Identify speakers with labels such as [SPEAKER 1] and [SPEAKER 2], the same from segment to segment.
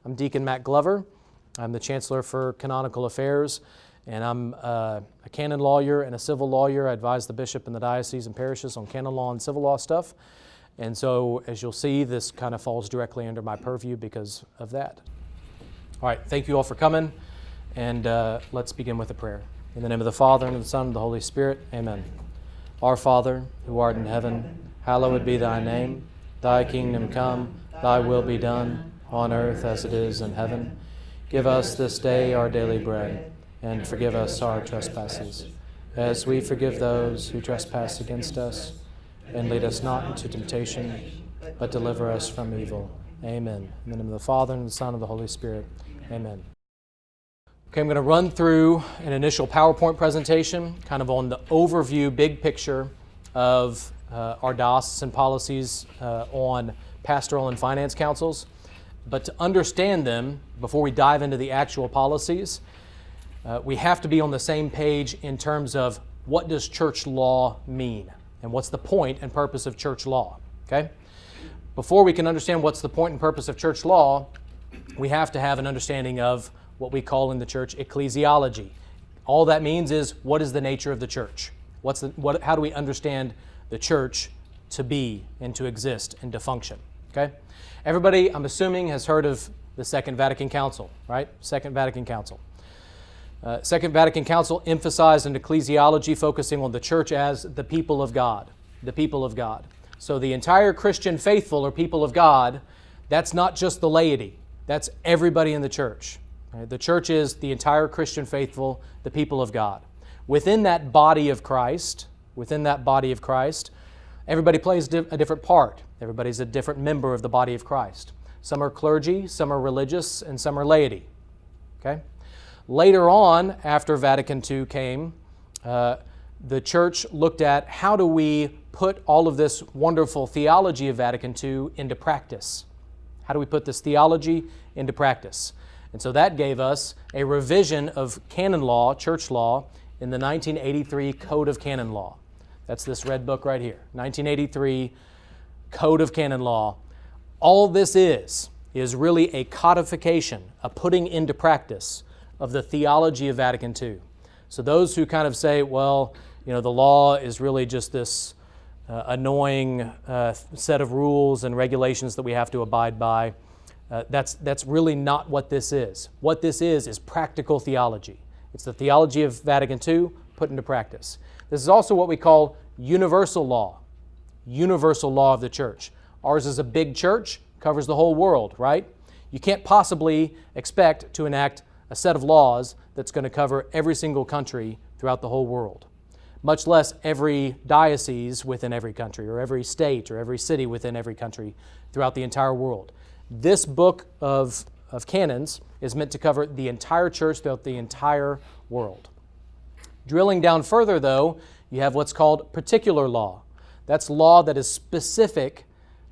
[SPEAKER 1] I'm Deacon Matt Glover. I'm the Chancellor for Canonical Affairs, and I'm a canon lawyer and a civil lawyer. I advise the bishop and the diocese and parishes on canon law and civil law stuff. And so, as you'll see, this kind of falls directly under my purview because of that. All right, thank you all for coming, and let's begin with a prayer. In the name of the Father, and of the Son, and of the Holy Spirit, amen. Our Father, who art in heaven, hallowed be thy name. Thy kingdom come, thy will be done, on earth as it is in heaven. Give us this day our daily bread, and forgive us our trespasses, as we forgive those who trespass against us. And lead us not into temptation, but deliver us from evil. Amen. In the name of the Father, and of the Son, and of the Holy Spirit. Amen. Okay, I'm going to run through an initial PowerPoint presentation, kind of on the overview, big picture of our diocesan policies on pastoral and finance councils. But to understand them, before we dive into the actual policies, we have to be on the same page in terms of what does church law mean and what's the point and purpose of church law, okay? Before we can understand what's the point and purpose of church law, we have to have an understanding of what we call in the church ecclesiology. All that means is, what is the nature of the church? How do we understand the church to be and to exist and to function, okay? Everybody, I'm assuming, has heard of the Second Vatican Council, right? Second Vatican Council. Second Vatican Council emphasized an ecclesiology focusing on the church as the people of God. The people of God. So the entire Christian faithful or people of God, that's not just the laity. That's everybody in the church. Right? The church is the entire Christian faithful, the people of God. Within that body of Christ, everybody plays a different part. Everybody's a different member of the body of Christ. Some are clergy, some are religious, and some are laity. Okay? Later on, after Vatican II came, the church looked at how do we put all of this wonderful theology of Vatican II into practice? How do we put this theology into practice? And so that gave us a revision of canon law, church law, in the 1983 Code of Canon Law. That's this red book right here, 1983 Code of Canon Law. All this is really a codification, a putting into practice of the theology of Vatican II. So those who kind of say, well, you know, the law is really just this annoying set of rules and regulations that we have to abide by, that's really not what this is. What this is practical theology. It's the theology of Vatican II put into practice. This is also what we call universal law of the church. Ours is a big church, covers the whole world, right? You can't possibly expect to enact a set of laws that's going to cover every single country throughout the whole world, much less every diocese within every country, or every state, or every city within every country throughout the entire world. This book of canons is meant to cover the entire church throughout the entire world. Drilling down further, though, you have what's called particular law. That's law that is specific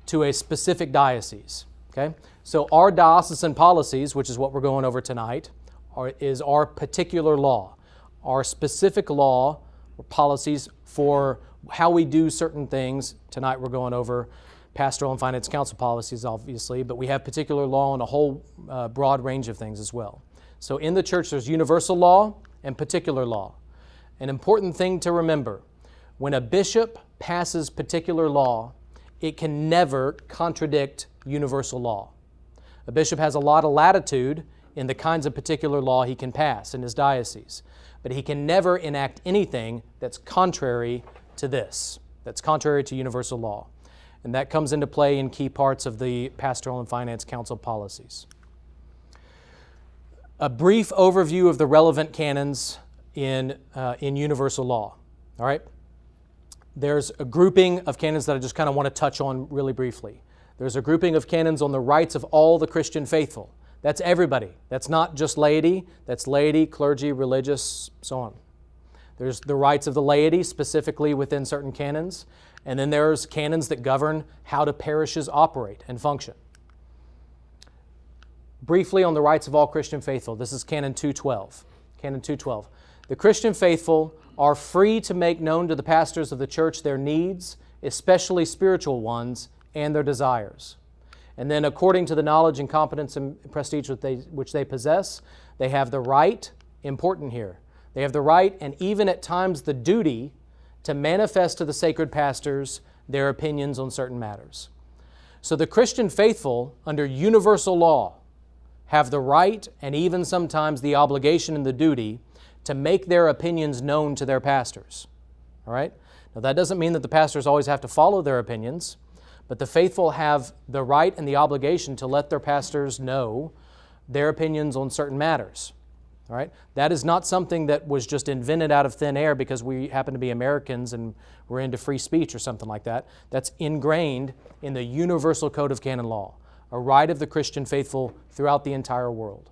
[SPEAKER 1] to a specific diocese. Okay? So our diocesan policies, which is what we're going over tonight, is our particular law, our specific law or policies for how we do certain things. Tonight we're going over Pastoral and Finance Council policies, obviously, but we have particular law on a whole broad range of things as well. So in the church, there's universal law and particular law. An important thing to remember, when a bishop passes particular law, it can never contradict universal law. A bishop has a lot of latitude in the kinds of particular law he can pass in his diocese, but he can never enact anything that's contrary to this, that's contrary to universal law. And that comes into play in key parts of the Pastoral and Finance Council policies. A brief overview of the relevant canons in universal law. All right? There's a grouping of canons that I just kind of want to touch on really briefly. There's a grouping of canons on the rights of all the Christian faithful. That's everybody. That's not just laity. That's laity, clergy, religious, so on. There's the rights of the laity, specifically within certain canons. And then there's canons that govern how do parishes operate and function. Briefly on the rights of all Christian faithful, this is Canon 212. Canon 212. The Christian faithful are free to make known to the pastors of the church their needs, especially spiritual ones, and their desires. And then according to the knowledge and competence and prestige which they possess, they have the right, important here, they have the right and even at times the duty to manifest to the sacred pastors their opinions on certain matters. So the Christian faithful, under universal law, have the right and even sometimes the obligation and the duty to make their opinions known to their pastors. All right? Now that doesn't mean that the pastors always have to follow their opinions, but the faithful have the right and the obligation to let their pastors know their opinions on certain matters. All right? That is not something that was just invented out of thin air because we happen to be Americans and we're into free speech or something like that. That's ingrained in the universal code of canon law, a right of the Christian faithful throughout the entire world.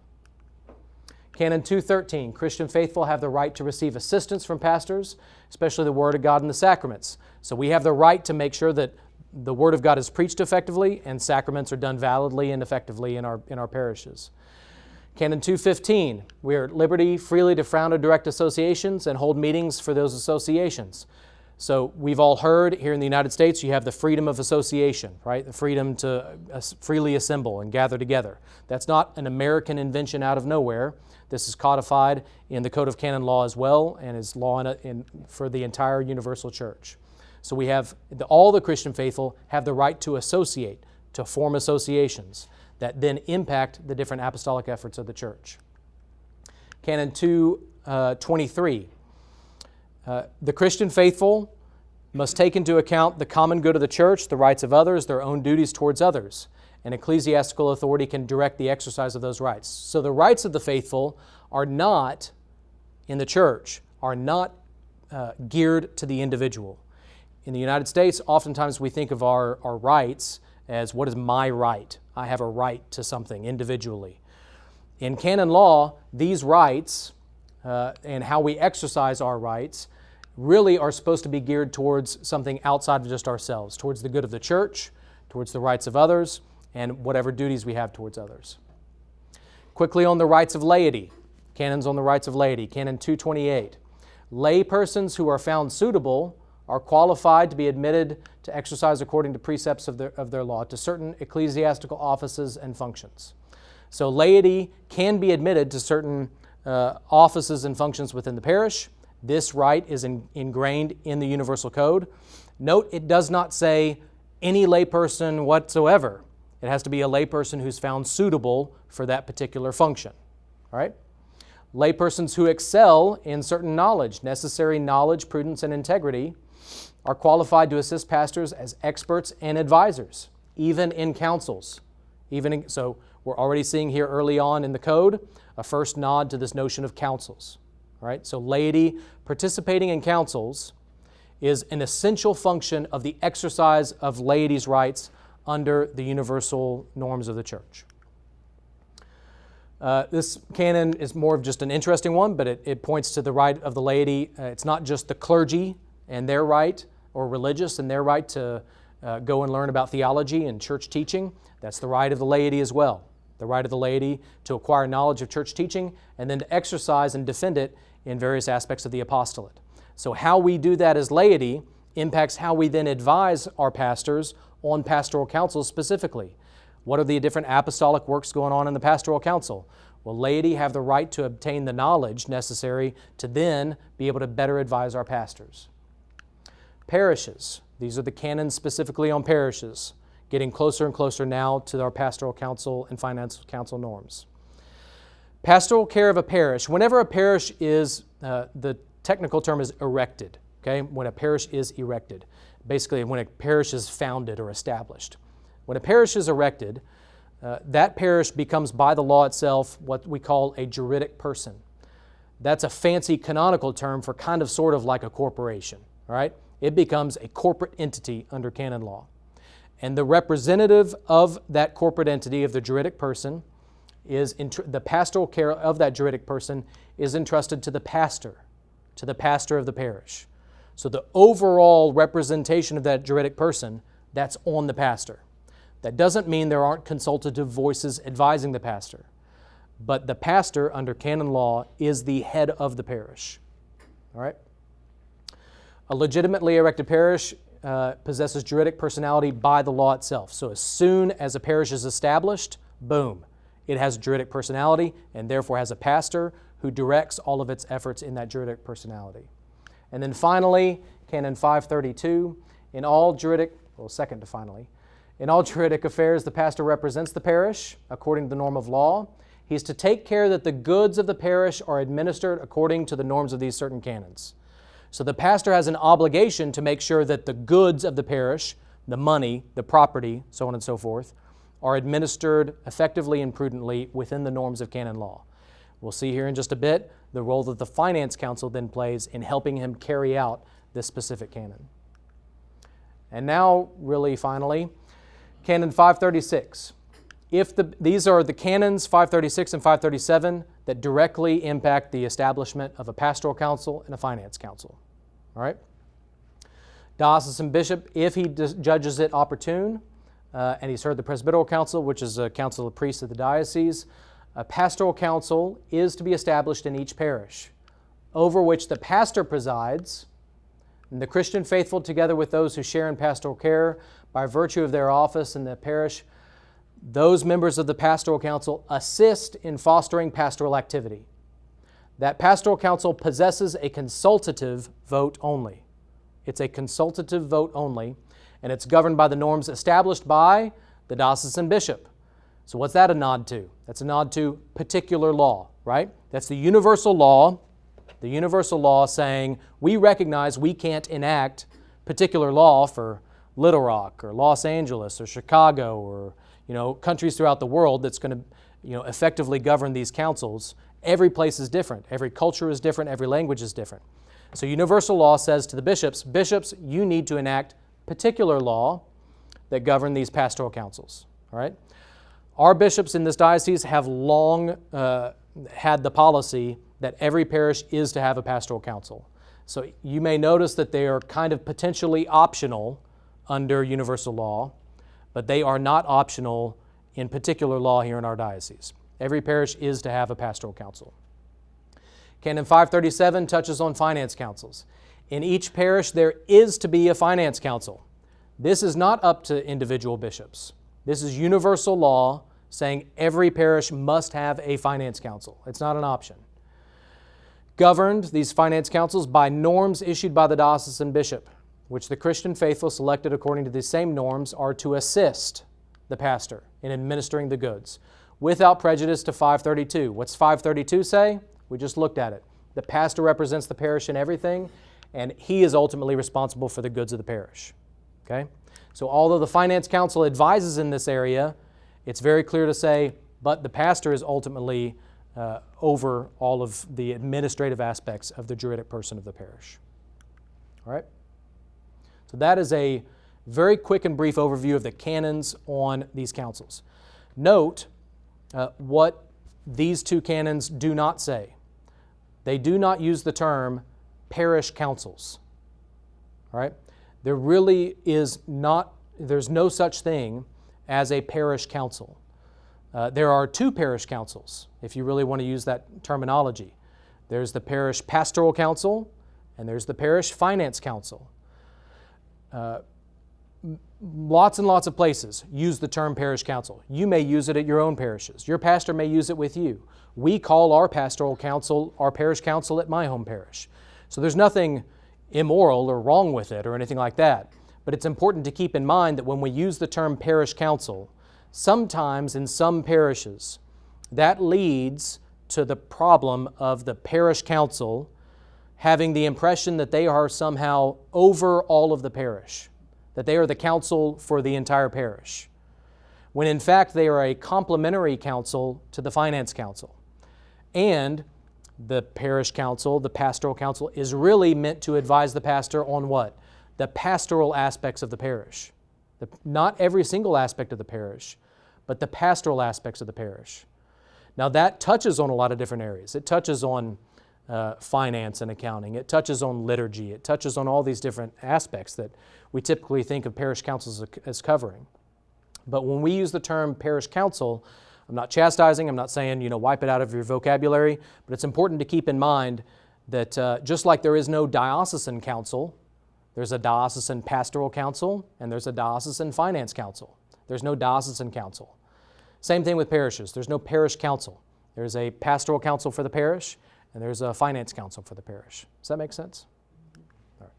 [SPEAKER 1] Canon 213, Christian faithful have the right to receive assistance from pastors, especially the Word of God and the sacraments. So we have the right to make sure that the Word of God is preached effectively and sacraments are done validly and effectively in our parishes. Canon 215, we are at liberty freely to found or direct associations and hold meetings for those associations. So we've all heard here in the United States you have the freedom of association, right? The freedom to freely assemble and gather together. That's not an American invention out of nowhere. This is codified in the Code of Canon Law as well and is law for the entire universal church. So we have, all the Christian faithful have the right to associate, to form associations that then impact the different apostolic efforts of the church. Canon 223. The Christian faithful must take into account the common good of the church, the rights of others, their own duties towards others. And ecclesiastical authority can direct the exercise of those rights. So the rights of the faithful are not, in the church, are not geared to the individual. In the United States, oftentimes we think of our rights as, what is my right? I have a right to something individually. In canon law, these rights and how we exercise our rights really are supposed to be geared towards something outside of just ourselves, towards the good of the church, towards the rights of others, and whatever duties we have towards others. Quickly on the rights of laity, canons on the rights of laity, Canon 228. Lay persons who are found suitable are qualified to be admitted to exercise according to precepts of their law to certain ecclesiastical offices and functions. So laity can be admitted to certain offices and functions within the parish. This right is ingrained in the Universal Code. Note, it does not say any layperson whatsoever. It has to be a layperson who's found suitable for that particular function. All right? Laypersons who excel in certain knowledge, necessary knowledge, prudence, and integrity, are qualified to assist pastors as experts and advisors, even in councils. So we're already seeing here early on in the code a first nod to this notion of councils. All right? So laity participating in councils is an essential function of the exercise of laity's rights under the universal norms of the church. This canon is more of just an interesting one, but it points to the right of the laity. It's not just the clergy and their right, or religious and their right to go and learn about theology and church teaching. That's the right of the laity as well. The right of the laity to acquire knowledge of church teaching and then to exercise and defend it in various aspects of the apostolate. So how we do that as laity impacts how we then advise our pastors on pastoral councils specifically. What are the different apostolic works going on in the pastoral council? Well, laity have the right to obtain the knowledge necessary to then be able to better advise our pastors. Parishes. These are the canons specifically on parishes, getting closer and closer now to our pastoral council and financial council norms. Pastoral care of a parish. Whenever a parish is, the technical term is erected, okay? When a parish is erected. Basically, when a parish is founded or established. When a parish is erected, that parish becomes by the law itself what we call a juridic person. That's a fancy canonical term for kind of sort of like a corporation, all right? It becomes a corporate entity under canon law. And the representative of that corporate entity, of the juridic person, is the pastoral care of that juridic person is entrusted to the pastor of the parish. So the overall representation of that juridic person, that's on the pastor. That doesn't mean there aren't consultative voices advising the pastor, but the pastor under canon law is the head of the parish. All right? A legitimately erected parish possesses juridic personality by the law itself. So as soon as a parish is established, boom, it has juridic personality and therefore has a pastor who directs all of its efforts in that juridic personality. And then finally, Canon 532, in all juridic affairs, the pastor represents the parish according to the norm of law. He is to take care that the goods of the parish are administered according to the norms of these certain canons. So the pastor has an obligation to make sure that the goods of the parish, the money, the property, so on and so forth, are administered effectively and prudently within the norms of canon law. We'll see here in just a bit the role that the Finance Council then plays in helping him carry out this specific canon. And now, really finally, Canon 536. These are the canons 536 and 537 that directly impact the establishment of a pastoral council and a finance council. All right? Diocesan bishop, if he judges it opportune, and he's heard the Presbyteral Council, which is a council of priests of the diocese, a pastoral council is to be established in each parish, over which the pastor presides, and the Christian faithful, together with those who share in pastoral care by virtue of their office in the parish, those members of the pastoral council assist in fostering pastoral activity. That pastoral council possesses a consultative vote only. It's a consultative vote only, and it's governed by the norms established by the diocesan bishop. So what's that a nod to? That's a nod to particular law, right? That's the universal law saying we recognize we can't enact particular law for Little Rock or Los Angeles or Chicago or countries throughout the world that's going to effectively govern these councils. Every place is different. Every culture is different. Every language is different. So universal law says to the bishops, you need to enact particular law that govern these pastoral councils. All right? Our bishops in this diocese have long had the policy that every parish is to have a pastoral council. So you may notice that they are kind of potentially optional under universal law, but they are not optional in particular law here in our diocese. Every parish is to have a pastoral council. Canon 537 touches on finance councils. In each parish, there is to be a finance council. This is not up to individual bishops. This is universal law saying every parish must have a finance council. It's not an option. Governed, these finance councils, by norms issued by the diocesan bishop, which the Christian faithful selected according to the same norms are to assist the pastor in administering the goods, without prejudice to 532. What's 532 say? We just looked at it. The pastor represents the parish in everything, and he is ultimately responsible for the goods of the parish. Okay? So although the Finance Council advises in this area, it's very clear to say, but the pastor is ultimately over all of the administrative aspects of the juridic person of the parish. All right? So that is a very quick and brief overview of the canons on these councils. Note what these two canons do not say. They do not use the term parish councils. All right? There really is not, there's no such thing as a parish council. There are two parish councils, if you really want to use that terminology. There's the parish pastoral council, and there's the parish finance council. Lots and lots of places use the term parish council. You may use it at your own parishes. Your pastor may use it with you. We call our pastoral council our parish council at my home parish. So there's nothing immoral or wrong with it or anything like that. But it's important to keep in mind that when we use the term parish council, sometimes in some parishes, that leads to the problem of the parish council having the impression that they are somehow over all of the parish, that they are the council for the entire parish, when in fact they are a complementary council to the finance council. And the parish council, the pastoral council, is really meant to advise the pastor on what? The pastoral aspects of the parish. Not every single aspect of the parish, but the pastoral aspects of the parish. Now that touches on a lot of different areas. It touches on finance and accounting. It touches on liturgy. It touches on all these different aspects that we typically think of parish councils as covering. But when we use the term parish council, I'm not chastising, I'm not saying, wipe it out of your vocabulary, but it's important to keep in mind that just like there is no diocesan council, There's a Diocesan Pastoral Council, and there's a Diocesan Finance Council. There's no Diocesan Council. Same thing with parishes. There's no Parish Council. There's a Pastoral Council for the parish, and there's a Finance Council for the parish. Does that make sense? All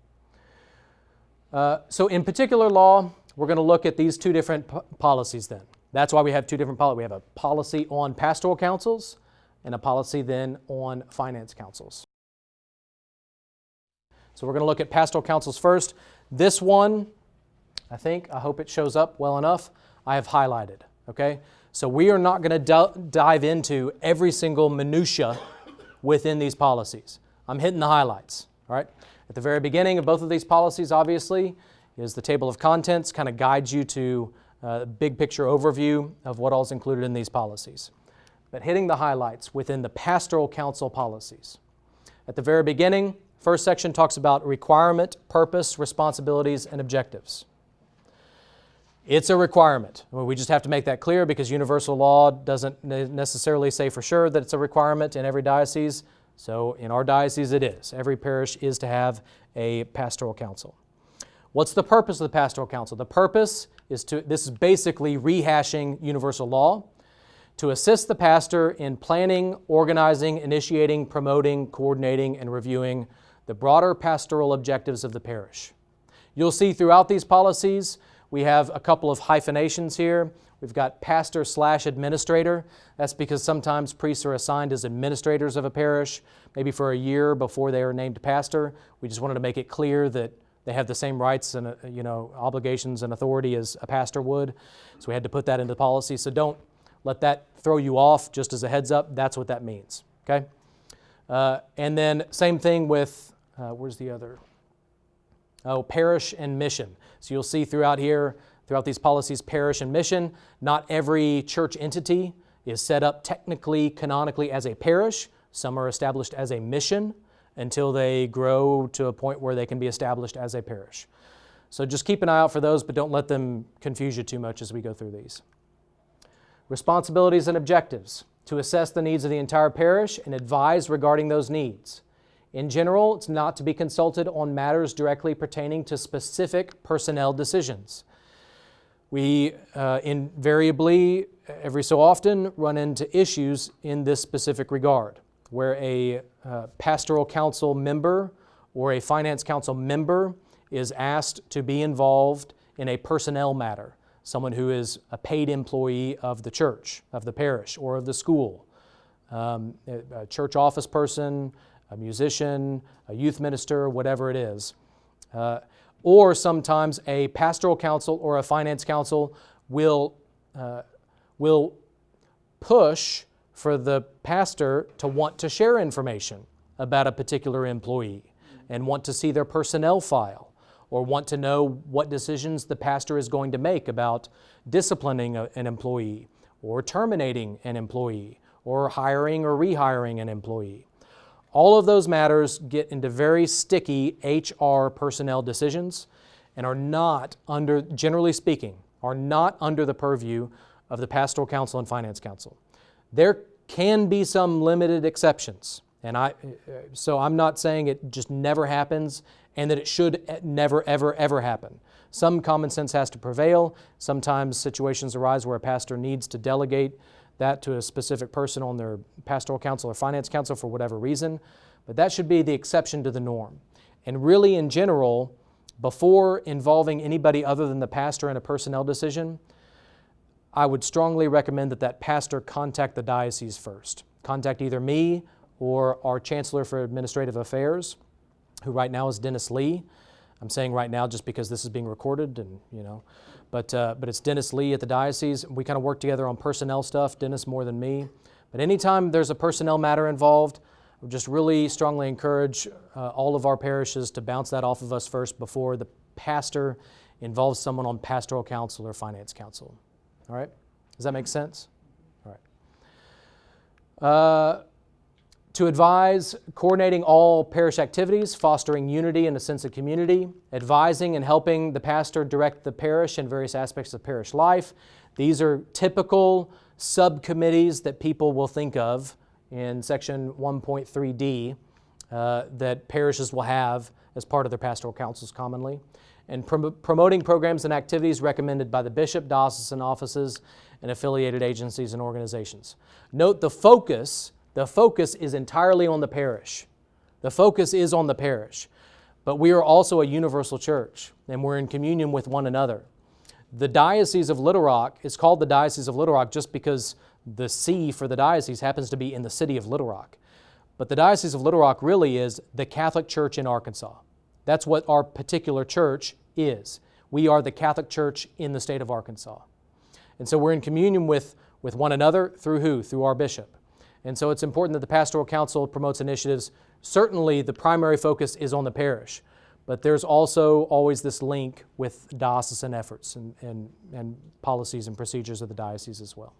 [SPEAKER 1] right. So in particular law, we're going to look at these two different policies then. That's why we have two different policies. We have a policy on pastoral councils and a policy then on finance councils. So we're going to look at pastoral councils first. This one, I hope it shows up well enough, I have highlighted, okay? So we are not going to dive into every single minutia within these policies. I'm hitting the highlights, all right? At the very beginning of both of these policies, obviously, is the table of contents, kind of guides you to a big picture overview of what all is included in these policies. But hitting the highlights within the pastoral council policies. At the very beginning, first section talks about requirement, purpose, responsibilities, and objectives. It's a requirement. We just have to make that clear because universal law doesn't necessarily say for sure that it's a requirement in every diocese. So in our diocese it is. Every parish is to have a pastoral council. What's the purpose of the pastoral council? The purpose is this is basically rehashing universal law, to assist the pastor in planning, organizing, initiating, promoting, coordinating, and reviewing the broader pastoral objectives of the parish. You'll see throughout these policies, we have a couple of hyphenations here. We've got pastor/administrator. That's because sometimes priests are assigned as administrators of a parish, maybe for a year before they are named pastor. We just wanted to make it clear that they have the same rights and obligations and authority as a pastor would. So we had to put that into policy. So don't let that throw you off. Just as a heads up, that's what that means. Okay? And then same thing with, where's the other? Oh, parish and mission. So you'll see throughout these policies, parish and mission. Not every church entity is set up technically, canonically as a parish. Some are established as a mission until they grow to a point where they can be established as a parish. So just keep an eye out for those, but don't let them confuse you too much as we go through these. Responsibilities and objectives: to assess the needs of the entire parish and advise regarding those needs. In general, it's not to be consulted on matters directly pertaining to specific personnel decisions. We invariably, every so often, run into issues in this specific regard, where a pastoral council member or a finance council member is asked to be involved in a personnel matter, someone who is a paid employee of the church, of the parish, or of the school, a church office person, a musician, a youth minister, whatever it is. Or sometimes a pastoral council or a finance council will push for the pastor to want to share information about a particular employee and want to see their personnel file or want to know what decisions the pastor is going to make about disciplining an employee or terminating an employee or hiring or rehiring an employee. All of those matters get into very sticky HR personnel decisions and are not under, generally speaking, are not under the purview of the Pastoral Council and Finance Council. There can be some limited exceptions, and so I'm not saying it just never happens and that it should never, ever, ever happen. Some common sense has to prevail. Sometimes situations arise where a pastor needs to delegate that to a specific person on their pastoral council or finance council for whatever reason, but that should be the exception to the norm. And really, in general, before involving anybody other than the pastor in a personnel decision, I would strongly recommend that pastor contact the diocese first. Contact either me or our Chancellor for Administrative Affairs, who right now is Dennis Lee. I'm saying right now just because this is being recorded, and but it's Dennis Lee at the diocese. We kind of work together on personnel stuff, Dennis more than me. But anytime there's a personnel matter involved, I would just really strongly encourage all of our parishes to bounce that off of us first before the pastor involves someone on pastoral council or finance council. All right? Does that make sense? All right. To advise, coordinating all parish activities, fostering unity and a sense of community, advising and helping the pastor direct the parish in various aspects of parish life. These are typical subcommittees that people will think of in section 1.3d that parishes will have as part of their pastoral councils commonly, and promoting programs and activities recommended by the bishop, diocesan offices, and affiliated agencies and organizations. Note the focus is entirely on the parish. The focus is on the parish. But we are also a universal church, and we're in communion with one another. The Diocese of Little Rock is called the Diocese of Little Rock just because the see for the diocese happens to be in the city of Little Rock. But the Diocese of Little Rock really is the Catholic Church in Arkansas. That's what our particular church is. We are the Catholic Church in the state of Arkansas. And so we're in communion with one another through who? Through our bishop. And so it's important that the Pastoral Council promotes initiatives. Certainly the primary focus is on the parish, but there's also always this link with diocesan efforts and policies and procedures of the diocese as well.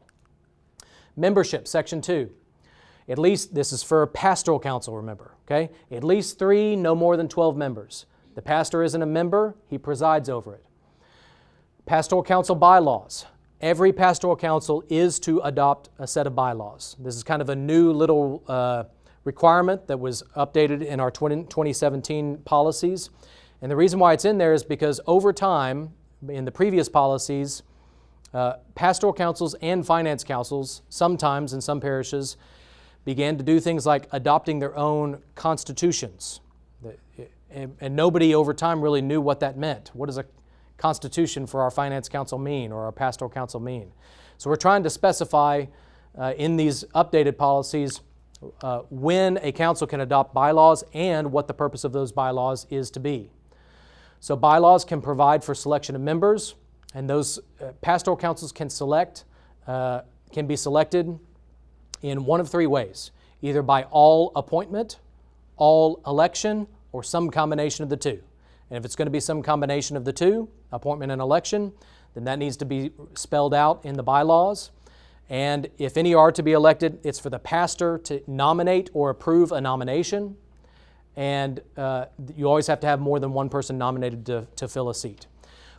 [SPEAKER 1] Membership, Section 2. At least, this is for Pastoral Council, remember, okay? At least 3, no more than 12 members. The pastor isn't a member, he presides over it. Pastoral Council bylaws. Every Pastoral Council is to adopt a set of bylaws. This is kind of a new little requirement that was updated in our 2017 policies. And the reason why it's in there is because over time, in the previous policies, pastoral councils and finance councils, sometimes in some parishes, began to do things like adopting their own constitutions. And nobody over time really knew what that meant. What does a constitution for our finance council mean or our pastoral council mean? So we're trying to specify in these updated policies when a council can adopt bylaws and what the purpose of those bylaws is to be. So bylaws can provide for selection of members, and those pastoral councils can be selected in one of 3 ways, either by all appointment, all election, or some combination of the 2. And if it's going to be some combination of the 2, appointment and election, then that needs to be spelled out in the bylaws. And if any are to be elected, it's for the pastor to nominate or approve a nomination. And you always have to have more than one person nominated to fill a seat.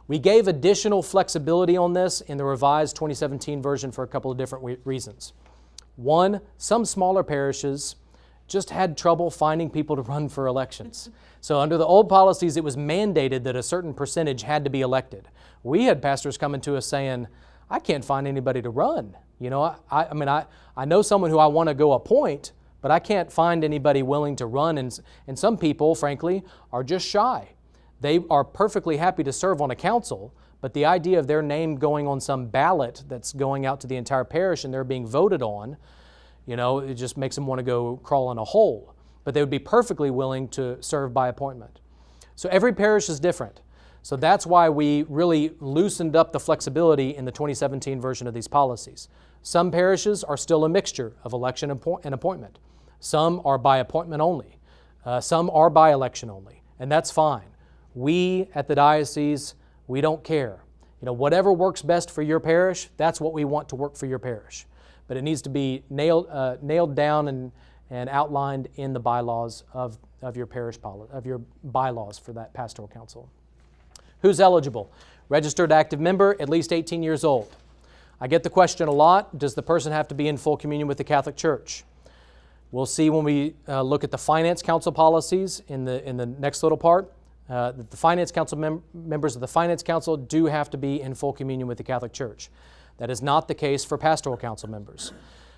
[SPEAKER 1] We gave additional flexibility on this in the revised 2017 version for a couple of different reasons. One, some smaller parishes just had trouble finding people to run for elections. So under the old policies, it was mandated that a certain percentage had to be elected. We had pastors coming to us saying, I can't find anybody to run. You know, I know someone who I want to go appoint, but I can't find anybody willing to run. And some people, frankly, are just shy. They are perfectly happy to serve on a council, but the idea of their name going on some ballot that's going out to the entire parish and they're being voted on, you know, it just makes them want to go crawl in a hole. But they would be perfectly willing to serve by appointment. So every parish is different. So that's why we really loosened up the flexibility in the 2017 version of these policies. Some parishes are still a mixture of election and appointment. Some are by appointment only. Some are by election only, and that's fine. We at the diocese, we don't care. You know, whatever works best for your parish, that's what we want to work for your parish. But it needs to be nailed down and outlined in the bylaws of your parish of your bylaws for that pastoral council. Who's eligible? Registered active member, at least 18 years old. I get the question a lot, does the person have to be in full communion with the Catholic Church? We'll see when we look at the Finance Council policies in the next little part. The Finance Council members of the Finance Council do have to be in full communion with the Catholic Church. That is not the case for Pastoral Council members.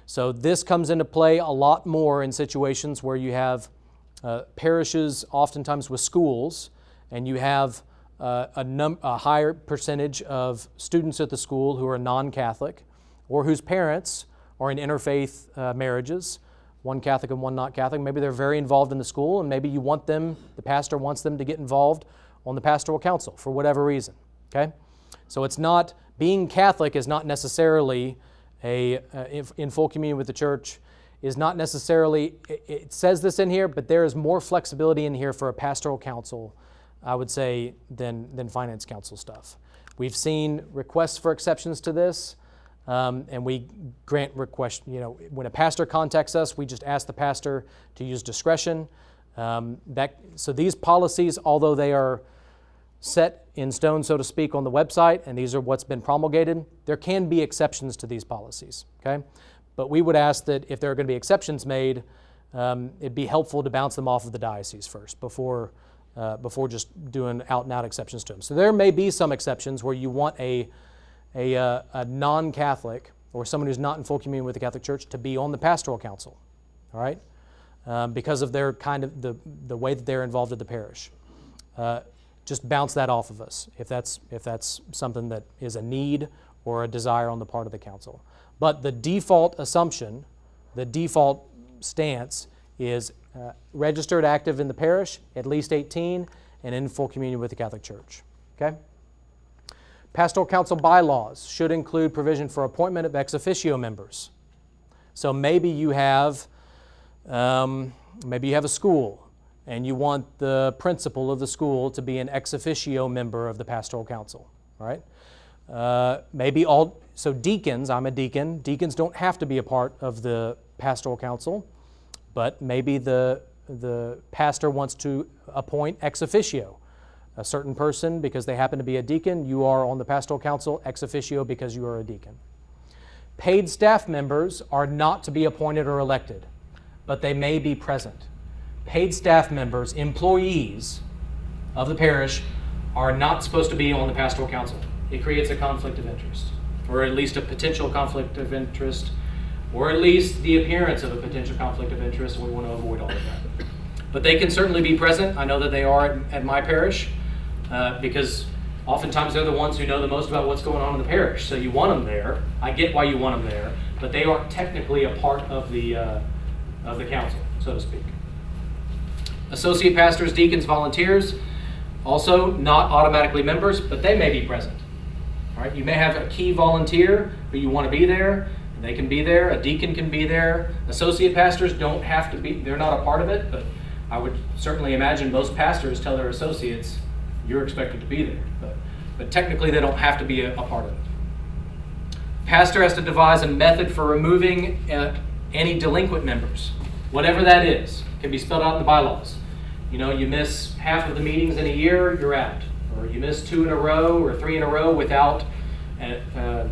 [SPEAKER 1] So this comes into play a lot more in situations where you have parishes, oftentimes with schools, and you have a higher percentage of students at the school who are non-Catholic or whose parents are in interfaith marriages, one Catholic and one not Catholic. Maybe they're very involved in the school, and maybe you want them, the pastor wants them to get involved on the pastoral council for whatever reason, okay? So it's not, being Catholic is not necessarily in full communion with the church, is not necessarily, it says this in here, but there is more flexibility in here for a pastoral council, I would say, than finance council stuff. We've seen requests for exceptions to this, and we grant requests. You know, when a pastor contacts us, we just ask the pastor to use discretion. So these policies, although they are set in stone, so to speak, on the website, and these are what's been promulgated, there can be exceptions to these policies, okay? But we would ask that if there are going to be exceptions made, it'd be helpful to bounce them off of the diocese first before before just doing out-and-out exceptions to them. So there may be some exceptions where you want a non-Catholic or someone who's not in full communion with the Catholic Church to be on the Pastoral Council, all right? Because of their kind of the way that they're involved with the parish. Just bounce that off of us if that's something that is a need or a desire on the part of the council. But the default assumption, the default stance is registered active in the parish, at least 18, and in full communion with the Catholic Church. Okay? Pastoral Council bylaws should include provision for appointment of ex officio members. So maybe you have a school and you want the principal of the school to be an ex officio member of the Pastoral Council, all right? So deacons, I'm a deacon, deacons don't have to be a part of the Pastoral Council, but maybe the pastor wants to appoint ex officio a certain person because they happen to be a deacon. You are on the Pastoral Council ex officio because you are a deacon. Paid staff members are not to be appointed or elected, but they may be present. Paid staff members, employees of the parish, are not supposed to be on the Pastoral Council. It creates a conflict of interest, or at least a potential conflict of interest, or at least the appearance of a potential conflict of interest, and we want to avoid all of that. But they can certainly be present. I know that they are at my parish, because oftentimes they're the ones who know the most about what's going on in the parish. So you want them there. I get why you want them there, but they aren't technically a part of the council, so to speak. Associate pastors, deacons, volunteers, also not automatically members, but they may be present. All right, you may have a key volunteer who you want to be there, and they can be there. A deacon can be there. Associate pastors don't have to be, they're not a part of it, but I would certainly imagine most pastors tell their associates, you're expected to be there. But technically they don't have to be a part of it. Pastor has to devise a method for removing any delinquent members. Whatever that is, can be spelled out in the bylaws. You know, you miss half of the meetings in a year, you're out. Or you miss 2 in a row or 3 in a row without a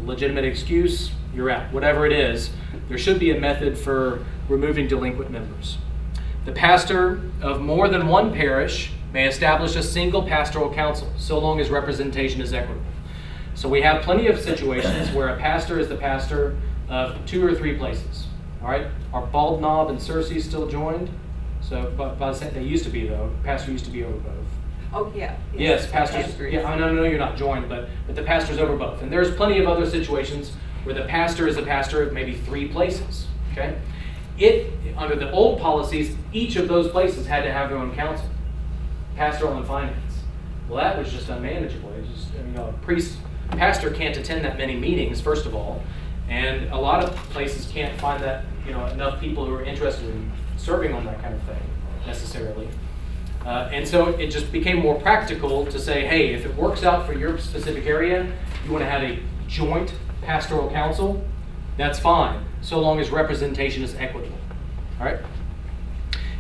[SPEAKER 1] legitimate excuse, you're out. Whatever it is, there should be a method for removing delinquent members. The pastor of more than one parish may establish a single pastoral council, so long as representation is equitable. So we have plenty of situations where a pastor is the pastor of 2 or 3 places. All right, are Bald Knob and Cersei still joined? So, but they used to be though. Pastor used to be over both.
[SPEAKER 2] Oh yeah.
[SPEAKER 1] Yes, pastors. Yeah, I know you're not joined, but the pastor's over both. And there's plenty of other situations where the pastor is the pastor of maybe 3 places. Okay, under the old policies, each of those places had to have their own council, pastoral and finance. Well, that was just unmanageable. It just, pastor can't attend that many meetings, first of all, and a lot of places can't find that enough people who are interested in serving on that kind of thing necessarily. And so it just became more practical to say, hey, if it works out for your specific area, you want to have a joint pastoral council, that's fine, so long as representation is equitable. All right?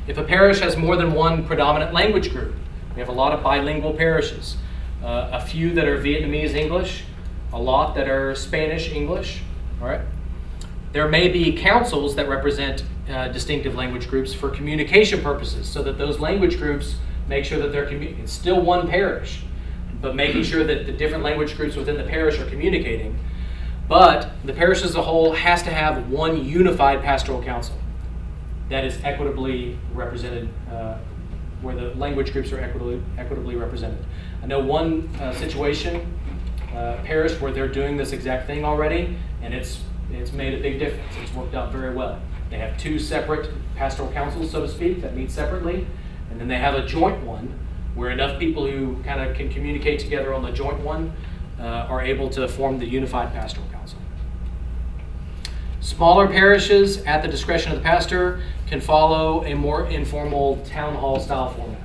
[SPEAKER 1] If a parish has more than one predominant language group, we have a lot of bilingual parishes, a few that are Vietnamese English, a lot that are Spanish English. All right? There may be councils that represent distinctive language groups for communication purposes, so that those language groups make sure that it's still one parish, but making sure that the different language groups within the parish are communicating. But the parish as a whole has to have one unified pastoral council that is equitably represented, where the language groups are equitably represented. I know one situation, parish, where they're doing this exact thing already, and it's made a big difference. It's worked out very well. They have 2 separate pastoral councils, so to speak, that meet separately, and then they have a joint one where enough people who kind of can communicate together on the joint one are able to form the unified pastoral council. Smaller parishes, at the discretion of the pastor, can follow a more informal town hall style format.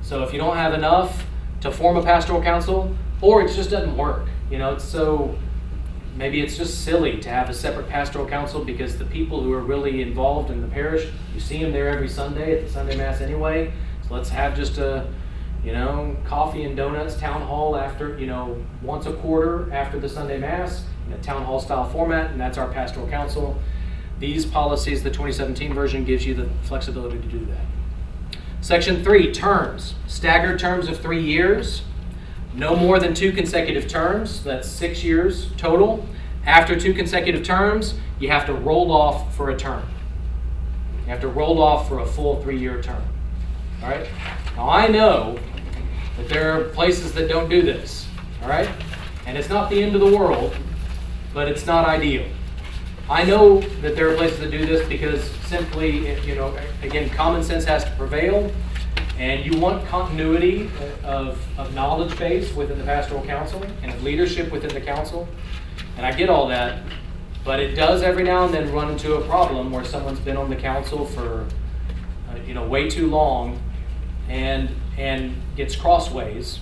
[SPEAKER 1] So if you don't have enough to form a pastoral council, or it just doesn't work, maybe it's just silly to have a separate pastoral council because the people who are really involved in the parish, you see them there every Sunday at the Sunday Mass anyway. So let's have just a, coffee and donuts town hall after, once a quarter after the Sunday Mass in a town hall style format, and that's our pastoral council. These policies, the 2017 version, gives you the flexibility to do that. Section 3, terms. Staggered terms of 3 years. No more than 2 consecutive terms. That's 6 years total. After 2 consecutive terms, you have to roll off for a term. You have to roll off for a full 3-year term. All right? Now, I know that there are places that don't do this. All right? And it's not the end of the world, but it's not ideal. I know that there are places that do this because simply, again, common sense has to prevail, and you want continuity of knowledge base within the pastoral council and of leadership within the council. And I get all that, but it does every now and then run into a problem where someone's been on the council for way too long and gets crossways,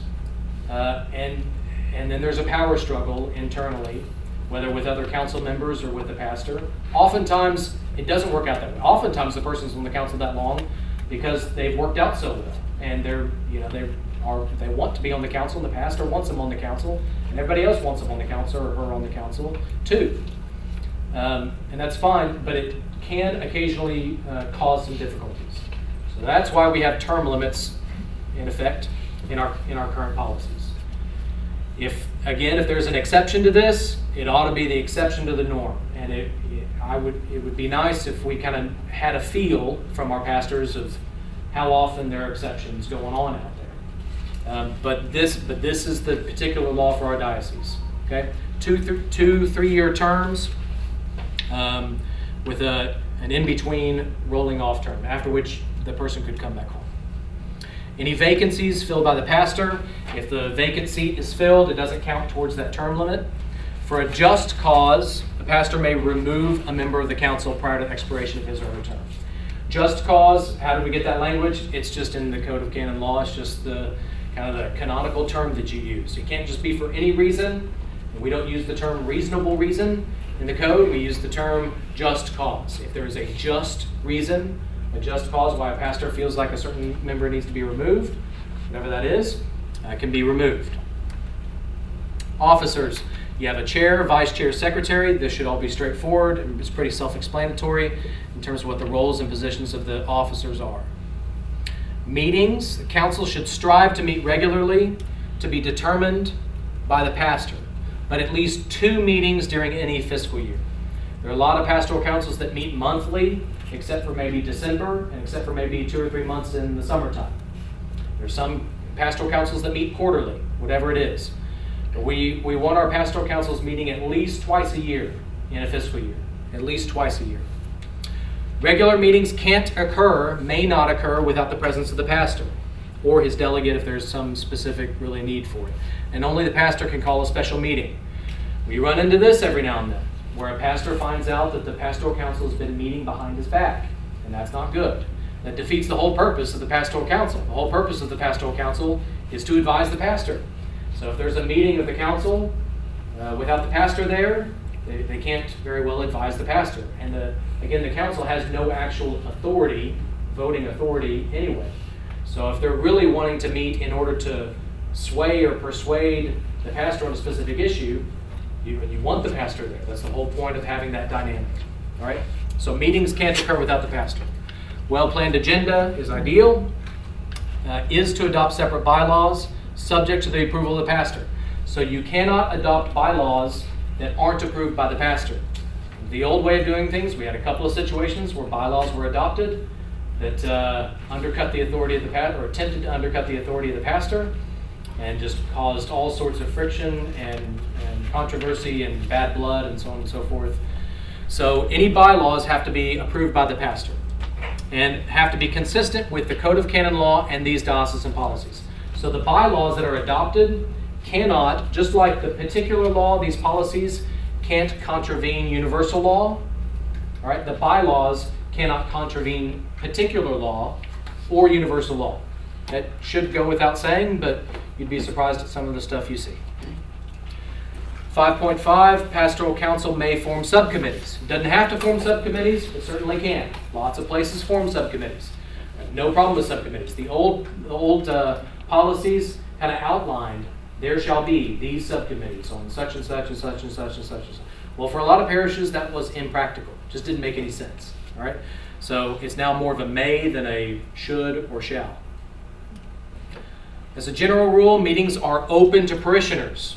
[SPEAKER 1] and then there's a power struggle internally, whether with other council members or with the pastor. Oftentimes, it doesn't work out that way. Oftentimes, the person's on the council that long because they've worked out so well, and they want to be on the council, and the pastor wants them on the council, and everybody else wants them on the council or her on the council too. And that's fine, but it can occasionally cause some difficulties. So that's why we have term limits in effect in our current policies. If there's an exception to this, it ought to be the exception to the norm. And it would be nice if we kind of had a feel from our pastors of how often there are exceptions going on out there. But this is the particular law for our diocese. Okay, 2 3-year terms with an in-between rolling off term, after which the person could come back home. Any vacancies filled by the pastor. If the vacant seat is filled, it doesn't count towards that term limit. For a just cause, the pastor may remove a member of the council prior to the expiration of his or her term. Just cause, how do we get that language? It's just in the Code of Canon Law. It's just the kind of the canonical term that you use. It can't just be for any reason. We don't use the term reasonable reason in the code. We use the term just cause. If there is a just reason, a just cause why a pastor feels like a certain member needs to be removed, whatever that is, can be removed. Officers, you have a chair, vice chair, secretary. This should all be straightforward. It's pretty self-explanatory in terms of what the roles and positions of the officers are. Meetings, the council should strive to meet regularly, to be determined by the pastor, but at least 2 meetings during any fiscal year. There are a lot of pastoral councils that meet monthly, except for maybe December, and except for maybe 2 or 3 months in the summertime. There's some pastoral councils that meet quarterly, whatever it is. But we want our pastoral councils meeting at least twice a year in a fiscal year, at least twice a year. Regular meetings may not occur without the presence of the pastor or his delegate if there's some specific really need for it. And only the pastor can call a special meeting. We run into this every now and then, where a pastor finds out that the pastoral council has been meeting behind his back, and that's not good. That defeats the whole purpose of the pastoral council. The whole purpose of the pastoral council is to advise the pastor. So if there's a meeting of the council without the pastor there, they can't very well advise the pastor. And the council has no actual authority, voting authority anyway. So if they're really wanting to meet in order to sway or persuade the pastor on a specific issue, you want the pastor there. That's the whole point of having that dynamic. All right? So meetings can't occur without the pastor. Well-planned agenda is ideal. Is to adopt separate bylaws subject to the approval of the pastor. So you cannot adopt bylaws that aren't approved by the pastor. The old way of doing things, we had a couple of situations where bylaws were adopted that undercut the authority of the pastor, or attempted to undercut the authority of the pastor, and just caused all sorts of friction and controversy and bad blood and so on and so forth. So any bylaws have to be approved by the pastor and have to be consistent with the Code of Canon Law and these diocesan policies. So the bylaws that are adopted cannot, just like the particular law, these policies can't contravene universal law. All right, the bylaws cannot contravene particular law or universal law. That should go without saying, but you'd be surprised at some of the stuff you see. 5.5, Pastoral Council may form subcommittees. It doesn't have to form subcommittees, it certainly can. Lots of places form subcommittees. No problem with subcommittees. The old policies kind of outlined there shall be these subcommittees on such and such and such and such and such and such. Well, for a lot of parishes, that was impractical. Just didn't make any sense. All right. So it's now more of a may than a should or shall. As a general rule, meetings are open to parishioners.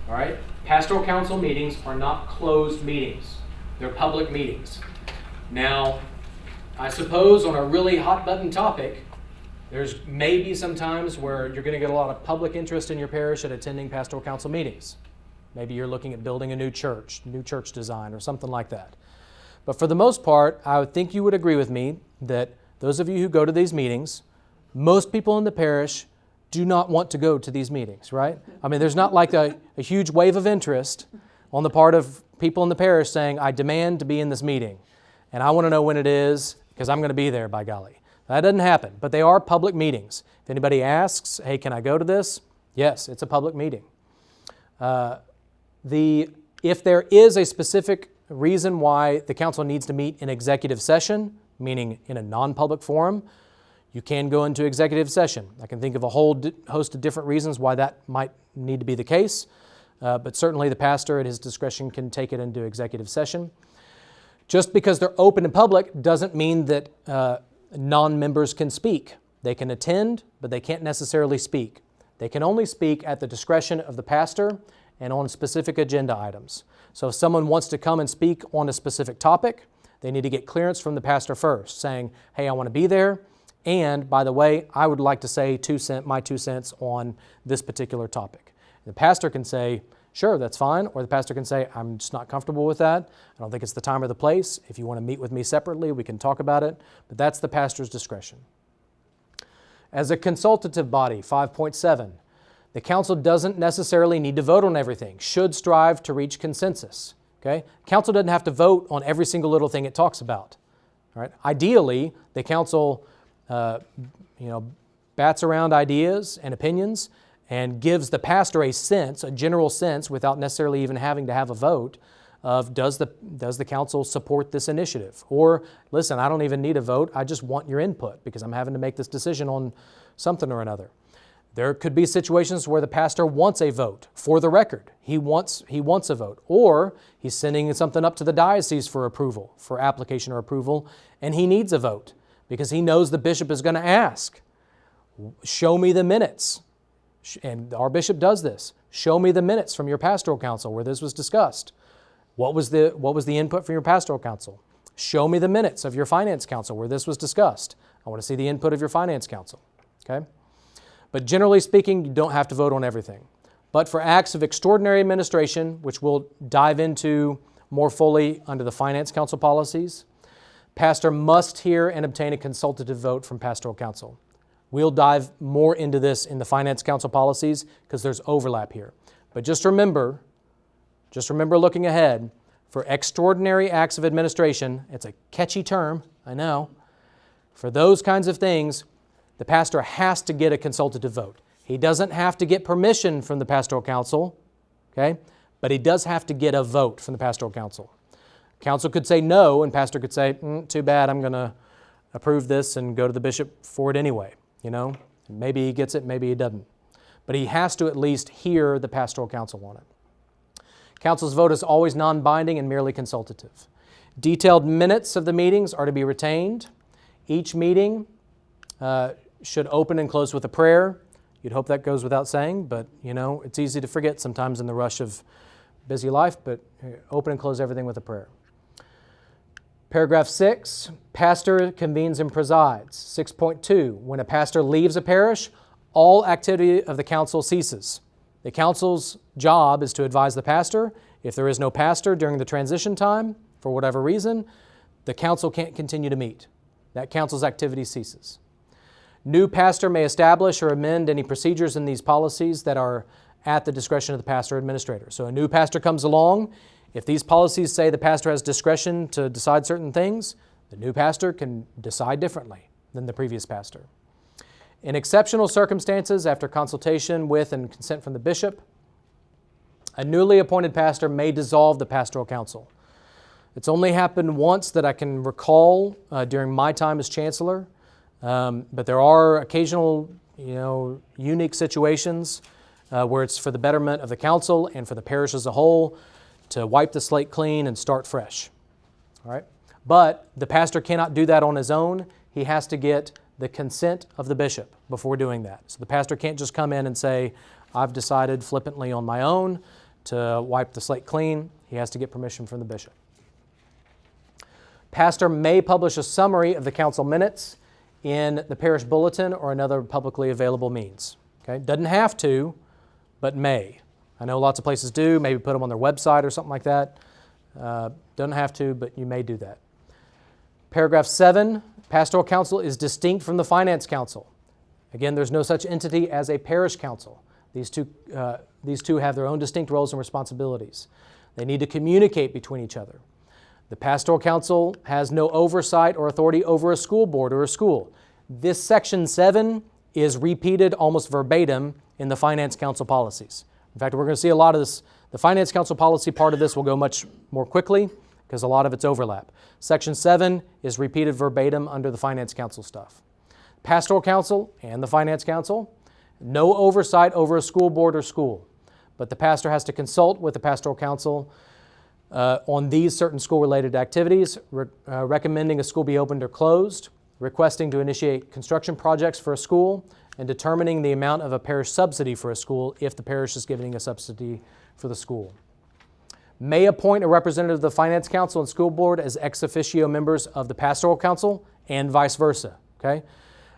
[SPEAKER 1] All right? Pastoral council meetings are not closed meetings. They're public meetings. Now, I suppose on a really hot button topic, there's maybe some times where you're going to get a lot of public interest in your parish at attending pastoral council meetings. Maybe you're looking at building a new church design or something like that. But for the most part, I would think you would agree with me that those of you who go to these meetings, most people in the parish do not want to go to these meetings, right? I mean, there's not like a huge wave of interest on the part of people in the parish saying, I demand to be in this meeting, and I want to know when it is because I'm going to be there, by golly. That doesn't happen, but they are public meetings. If anybody asks, hey, can I go to this? Yes, it's a public meeting. If there is a specific reason why the council needs to meet in executive session, meaning in a non-public forum, you can go into executive session. I can think of a whole host of different reasons why that might need to be the case, but certainly the pastor at his discretion can take it into executive session. Just because they're open and public doesn't mean that non-members can speak. They can attend, but they can't necessarily speak. They can only speak at the discretion of the pastor and on specific agenda items. So if someone wants to come and speak on a specific topic, they need to get clearance from the pastor first, saying, hey, I want to be there, and by the way, I would like to say my 2 cents on this particular topic. The pastor can say, sure, that's fine, or the pastor can say, I'm just not comfortable with that. I don't think it's the time or the place. If you want to meet with me separately, we can talk about it, but that's the pastor's discretion. As a consultative body, 5.7, the council doesn't necessarily need to vote on everything, should strive to reach consensus. Okay? Council doesn't have to vote on every single little thing it talks about. All right? Ideally, the council bats around ideas and opinions and gives the pastor a general sense, without necessarily even having to have a vote, of does the council support this initiative? Or, listen, I don't even need a vote, I just want your input because I'm having to make this decision on something or another. There could be situations where the pastor wants a vote for the record. He wants a vote. Or he's sending something up to the diocese for approval, for application or approval, and he needs a vote because he knows the bishop is going to ask, show me the minutes. And our bishop does this. Show me the minutes from your pastoral council where this was discussed. What was the input from your pastoral council? Show me the minutes of your finance council where this was discussed. I want to see the input of your finance council. Okay? But generally speaking, you don't have to vote on everything. But for acts of extraordinary administration, which we'll dive into more fully under the finance council policies, pastor must hear and obtain a consultative vote from pastoral council. We'll dive more into this in the finance council policies because there's overlap here. But just remember looking ahead, for extraordinary acts of administration, it's a catchy term, I know. For those kinds of things, the pastor has to get a consultative vote. He doesn't have to get permission from the pastoral council, okay? But he does have to get a vote from the pastoral council. Council could say no, and pastor could say, too bad, I'm going to approve this and go to the bishop for it anyway. You know, maybe he gets it, maybe he doesn't. But he has to at least hear the pastoral council on it. Council's vote is always non-binding and merely consultative. Detailed minutes of the meetings are to be retained. Each meeting should open and close with a prayer. You'd hope that goes without saying, but you know, it's easy to forget sometimes in the rush of busy life, but open and close everything with a prayer. Paragraph 6, pastor convenes and presides. 6.2, when a pastor leaves a parish, all activity of the council ceases. The council's job is to advise the pastor. If there is no pastor during the transition time, for whatever reason, the council can't continue to meet. That council's activity ceases. New pastor may establish or amend any procedures in these policies that are at the discretion of the pastor administrator. So a new pastor comes along. If these policies say the pastor has discretion to decide certain things, the new pastor can decide differently than the previous pastor. In exceptional circumstances, after consultation with and consent from the bishop, a newly appointed pastor may dissolve the pastoral council. It's only happened once that I can recall during my time as chancellor, but there are occasional, unique situations where it's for the betterment of the council and for the parish as a whole to wipe the slate clean and start fresh. All right? But the pastor cannot do that on his own. He has to get the consent of the bishop before doing that. So the pastor can't just come in and say, I've decided flippantly on my own to wipe the slate clean. He has to get permission from the bishop. Pastor may publish a summary of the council minutes in the parish bulletin or another publicly available means. Okay? Doesn't have to, but may. I know lots of places do, maybe put them on their website or something like that. Doesn't have to, but you may do that. Paragraph 7, Pastoral Council is distinct from the Finance Council. Again, there's no such entity as a parish council. These two have their own distinct roles and responsibilities. They need to communicate between each other. The Pastoral Council has no oversight or authority over a school board or a school. This Section 7 is repeated almost verbatim in the Finance Council policies. In fact, we're going to see a lot of this. The Finance Council policy part of this will go much more quickly because a lot of it's overlap. Section 7 is repeated verbatim under the Finance Council stuff. Pastoral Council and the Finance Council, no oversight over a school board or school, but the pastor has to consult with the Pastoral Council on these certain school-related activities, recommending a school be opened or closed, requesting to initiate construction projects for a school, and determining the amount of a parish subsidy for a school if the parish is giving a subsidy for the school. May appoint a representative of the Finance Council and School Board as ex officio members of the Pastoral Council and vice versa. Okay?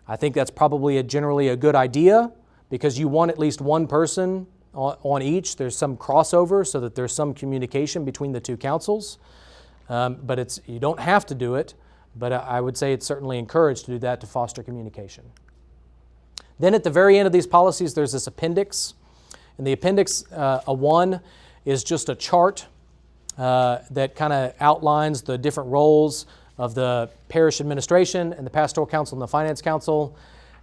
[SPEAKER 1] I think that's probably generally a good idea because you want at least one person on each. There's some crossover so that there's some communication between the two councils. But you don't have to do it, but I would say it's certainly encouraged to do that to foster communication. Then at the very end of these policies, there's this appendix. And the appendix, A1, is just a chart that kind of outlines the different roles of the parish administration and the Pastoral Council and the Finance Council.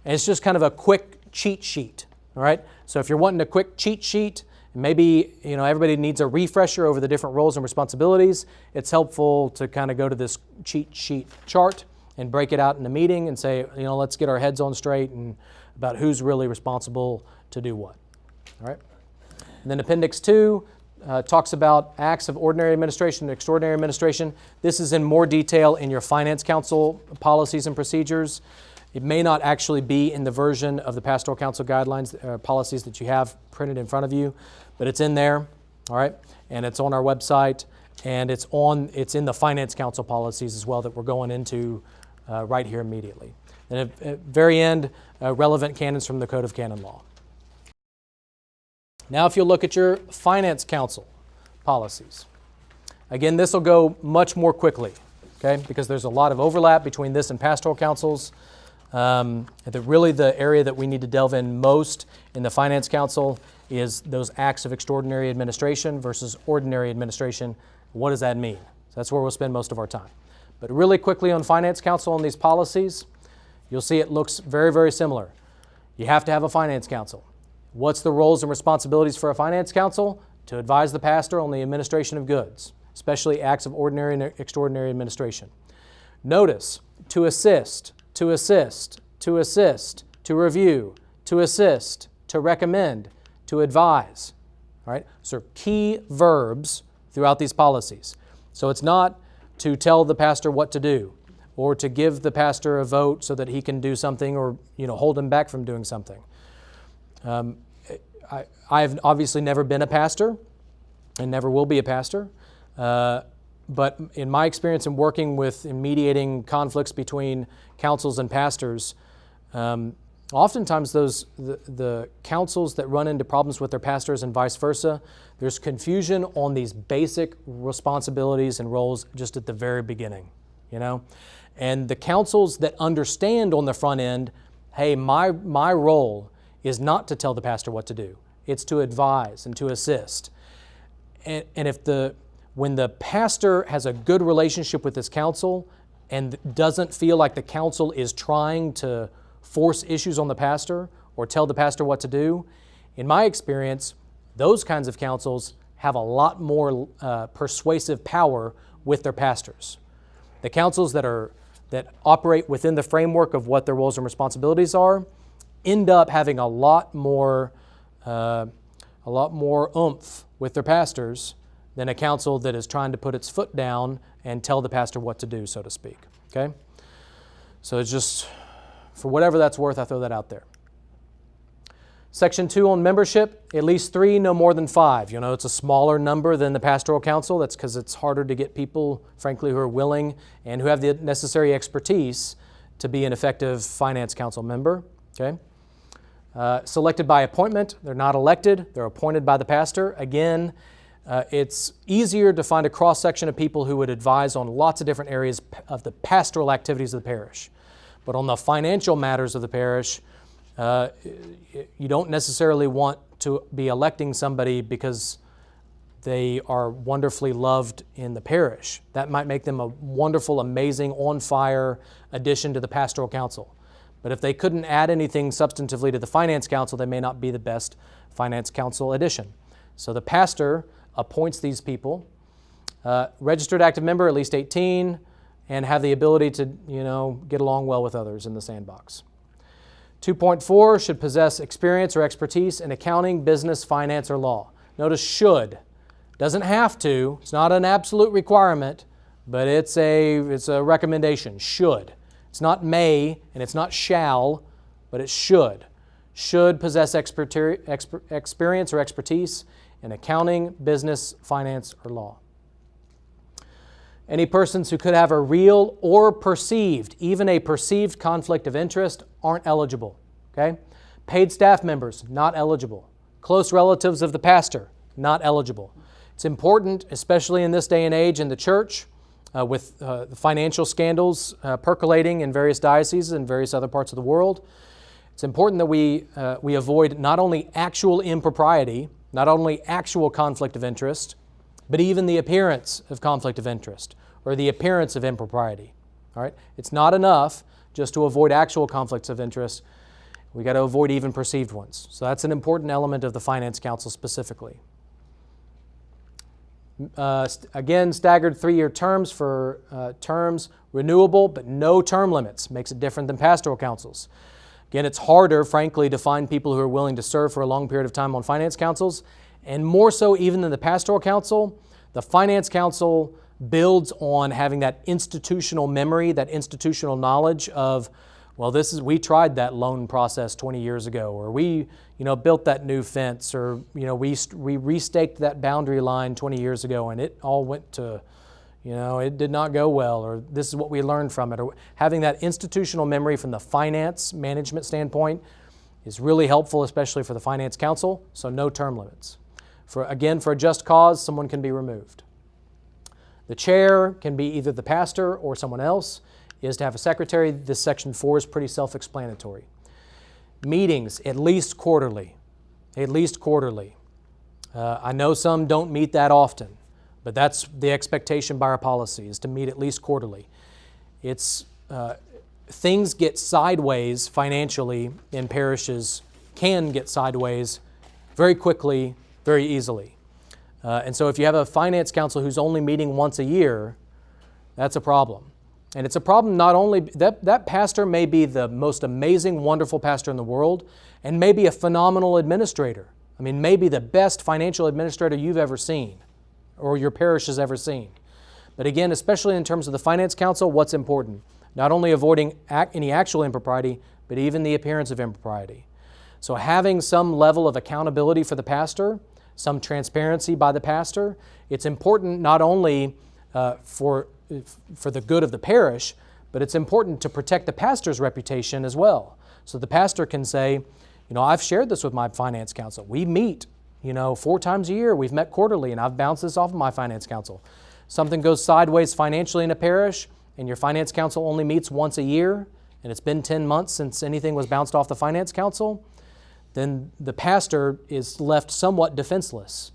[SPEAKER 1] And it's just kind of a quick cheat sheet, all right? So if you're wanting a quick cheat sheet, maybe everybody needs a refresher over the different roles and responsibilities, it's helpful to kind of go to this cheat sheet chart and break it out in a meeting and say, let's get our heads on straight and about who's really responsible to do what, all right? And then Appendix 2 talks about acts of ordinary administration and extraordinary administration. This is in more detail in your Finance Council policies and procedures. It may not actually be in the version of the Pastoral Council guidelines, policies that you have printed in front of you, but it's in there, all right? And it's on our website, and it's in the Finance Council policies as well that we're going into right here immediately. And at the very end, relevant canons from the Code of Canon Law. Now if you'll look at your Finance Council policies. Again, this will go much more quickly, okay, because there's a lot of overlap between this and Pastoral Councils. Really the area that we need to delve in most in the Finance Council is those acts of extraordinary administration versus ordinary administration. What does that mean? So that's where we'll spend most of our time. But really quickly on Finance Council on these policies, you'll see it looks very, very similar. You have to have a Finance Council. What's the roles and responsibilities for a Finance Council? To advise the pastor on the administration of goods, especially acts of ordinary and extraordinary administration. Notice, to assist, to assist, to assist, to review, to assist, to recommend, to advise. All right? So key verbs throughout these policies. So it's not to tell the pastor what to do or to give the pastor a vote so that he can do something or hold him back from doing something. I've obviously never been a pastor and never will be a pastor, but in my experience in working with and mediating conflicts between councils and pastors, oftentimes the councils that run into problems with their pastors and vice versa, there's confusion on these basic responsibilities and roles just at the very beginning, And the councils that understand on the front end, hey, my role is not to tell the pastor what to do. It's to advise and to assist. And when the pastor has a good relationship with his council and doesn't feel like the council is trying to force issues on the pastor or tell the pastor what to do, in my experience, those kinds of councils have a lot more persuasive power with their pastors. The councils that operate within the framework of what their roles and responsibilities are end up having a lot more oomph with their pastors than a council that is trying to put its foot down and tell the pastor what to do, so to speak. Okay? So it's just, for whatever that's worth, I throw that out there. Section 2 on membership, at least 3, no more than 5. You know, it's a smaller number than the Pastoral Council. That's because it's harder to get people, frankly, who are willing and who have the necessary expertise to be an effective finance council member. Okay? Selected by appointment. They're not elected. They're appointed by the pastor. Again, it's easier to find a cross-section of people who would advise on lots of different areas of the pastoral activities of the parish. But on the financial matters of the parish, you don't necessarily want to be electing somebody because they are wonderfully loved in the parish. That might make them a wonderful, amazing, on-fire addition to the Pastoral Council. But if they couldn't add anything substantively to the Finance Council, they may not be the best Finance Council addition. So the pastor appoints these people, registered active member, at least 18, and have the ability to, get along well with others in the sandbox. 2.4, should possess experience or expertise in accounting, business, finance, or law. Notice should. Doesn't have to. It's not an absolute requirement, but it's a recommendation. Should. It's not may, and it's not shall, but it should. Should possess experience or expertise in accounting, business, finance, or law. Any persons who could have a real or perceived, even a perceived conflict of interest, aren't eligible. Okay? Paid staff members, not eligible. Close relatives of the pastor, not eligible. It's important, especially in this day and age in the church, with financial scandals percolating in various dioceses and various other parts of the world. It's important that we avoid not only actual impropriety, not only actual conflict of interest, but even the appearance of conflict of interest or the appearance of impropriety. All right? It's not enough just to avoid actual conflicts of interest. We got to avoid even perceived ones. So that's an important element of the Finance Council specifically. Again, staggered 3-year terms for terms renewable, but no term limits. Makes it different than pastoral councils. Again, it's harder, frankly, to find people who are willing to serve for a long period of time on finance councils, and more so even than the pastoral council. The finance council builds on having that institutional memory, that institutional knowledge of, well, we tried that loan process 20 years ago, or we, built that new fence, or, we restaked that boundary line 20 years ago, and it all went to, it did not go well, or this is what we learned from it. Or having that institutional memory from the finance management standpoint is really helpful, especially for the finance council, so no term limits. For a just cause, someone can be removed. The chair can be either the pastor or someone else. Is to have a secretary. This section 4 is pretty self-explanatory. Meetings, at least quarterly. At least quarterly. I know some don't meet that often, but that's the expectation by our policy, is to meet at least quarterly. Things get sideways financially in parishes, can get sideways very quickly, very easily. And so if you have a finance council who's only meeting once a year, that's a problem. And it's a problem not only, that pastor may be the most amazing, wonderful pastor in the world, and maybe a phenomenal administrator. I mean, maybe the best financial administrator you've ever seen, or your parish has ever seen. But again, especially in terms of the finance council, what's important? Not only avoiding any actual impropriety, but even the appearance of impropriety. So having some level of accountability for the pastor, some transparency by the pastor, it's important not only for the good of the parish, but it's important to protect the pastor's reputation as well. So the pastor can say, I've shared this with my finance council. We meet, 4 times a year. We've met quarterly, and I've bounced this off of my finance council. Something goes sideways financially in a parish, and your finance council only meets once a year, and it's been 10 months since anything was bounced off the finance council, then the pastor is left somewhat defenseless,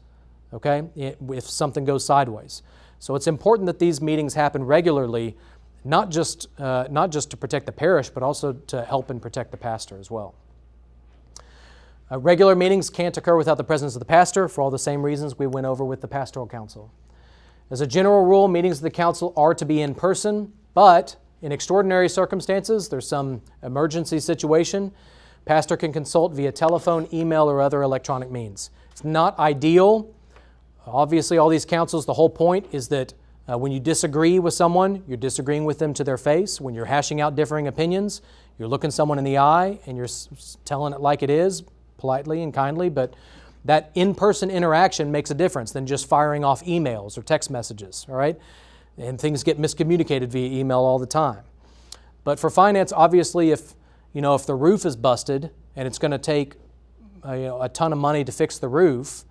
[SPEAKER 1] okay, if something goes sideways. So it's important that these meetings happen regularly, not just to protect the parish, but also to help and protect the pastor as well. Regular meetings can't occur without the presence of the pastor for all the same reasons we went over with the Pastoral Council. As a general rule, meetings of the council are to be in person, but in extraordinary circumstances, there's some emergency situation, pastor can consult via telephone, email, or other electronic means. It's not ideal. Obviously, all these councils, the whole point is that When you disagree with someone, you're disagreeing with them to their face. When you're hashing out differing opinions, you're looking someone in the eye and you're telling it like it is, politely and kindly, but that in-person interaction makes a difference than just firing off emails or text messages, all right? And things get miscommunicated via email all the time. But for finance, obviously, if the roof is busted and it's going to take a ton of money to fix the roof,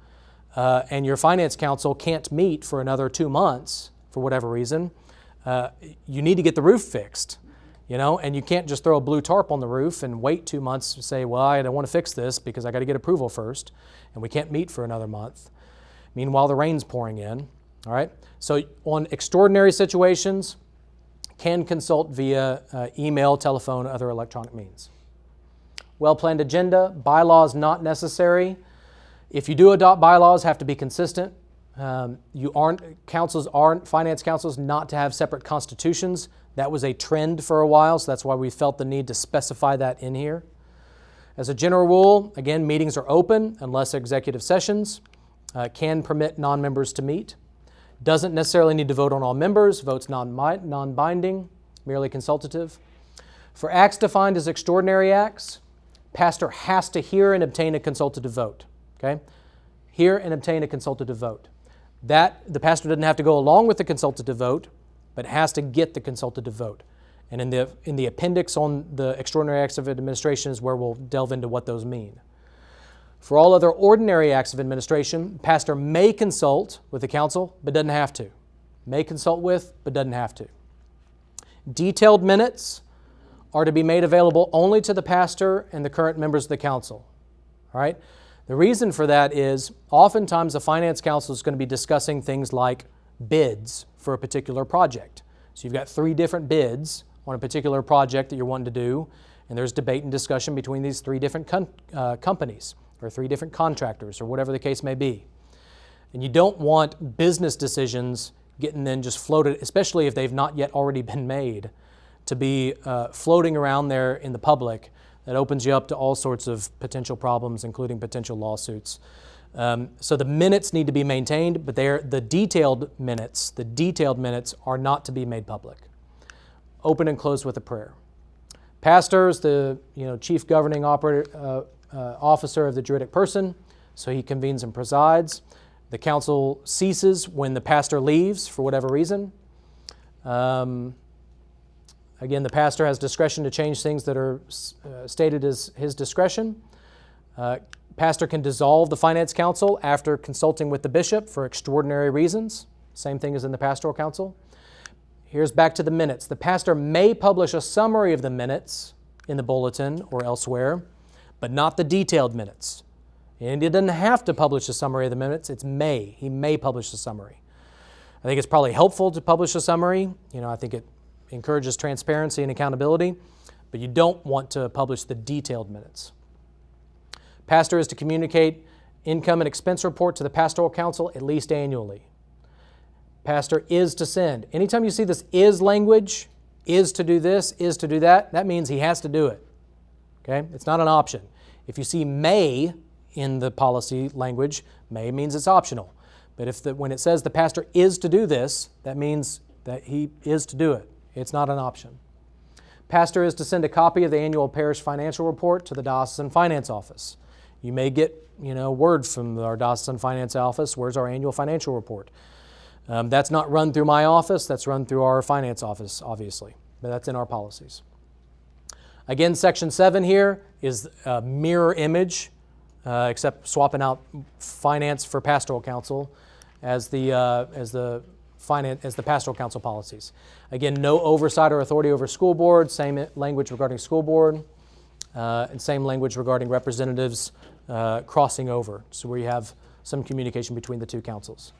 [SPEAKER 1] and your finance council can't meet for another 2 months for whatever reason, you need to get the roof fixed, and you can't just throw a blue tarp on the roof and wait 2 months to say, well, I don't want to fix this because I got to get approval first, and we can't meet for another month. Meanwhile, the rain's pouring in, all right? So on extraordinary situations, can consult via email, telephone, other electronic means. Well-planned agenda, bylaws not necessary. If you do adopt bylaws, have to be consistent. Finance councils not to have separate constitutions. That was a trend for a while, so that's why we felt the need to specify that in here. As a general rule, again, meetings are open unless executive sessions can permit non-members to meet. Doesn't necessarily need to vote on all members. Vote's non-binding, merely consultative. For acts defined as extraordinary acts, pastor has to hear and obtain a consultative vote. Okay? Hear and obtain a consultative vote. That the pastor doesn't have to go along with the consultative vote, but has to get the consultative vote. And in the appendix on the extraordinary acts of administration is where we'll delve into what those mean. For all other ordinary acts of administration, pastor may consult with the council, but doesn't have to. May consult with, but doesn't have to. Detailed minutes are to be made available only to the pastor and the current members of the council. All right? The reason for that is oftentimes the finance council is going to be discussing things like bids for a particular project. So you've got 3 different bids on a particular project that you're wanting to do, and there's debate and discussion between these 3 different companies or 3 different contractors or whatever the case may be. And you don't want business decisions getting then just floated, especially if they've not yet already been made, to be floating around there in the public. That opens you up to all sorts of potential problems, including potential lawsuits. So the minutes need to be maintained, but the detailed minutes are not to be made public. Open and close with a prayer. Pastors, the chief governing officer of the juridic person, so he convenes and presides. The council ceases when the pastor leaves for whatever reason. Again, the pastor has discretion to change things that are stated as his discretion. Pastor can dissolve the finance council after consulting with the bishop for extraordinary reasons. Same thing as in the pastoral council. Here's back to the minutes. The pastor may publish a summary of the minutes in the bulletin or elsewhere, but not the detailed minutes. And he doesn't have to publish a summary of the minutes. It's may. He may publish a summary. I think it's probably helpful to publish a summary. I think it encourages transparency and accountability, but you don't want to publish the detailed minutes. Pastor is to communicate income and expense report to the pastoral council at least annually. Pastor is to send. Anytime you see this is language, is to do this, is to do that, that means he has to do it. Okay? It's not an option. If you see may in the policy language, may means it's optional. But when it says the pastor is to do this, that means that he is to do it. It's not an option. Pastor is to send a copy of the annual parish financial report to the Diocesan Finance Office. You may get, word from our Diocesan Finance Office, where's our annual financial report? That's not run through my office, that's run through our finance office, obviously, but that's in our policies. Again, Section 7 here is a mirror image, except swapping out finance for pastoral council as the pastoral council policies. Again, no oversight or authority over school board, same language regarding school board, and same language regarding representatives crossing over, so where you have some communication between the 2 councils.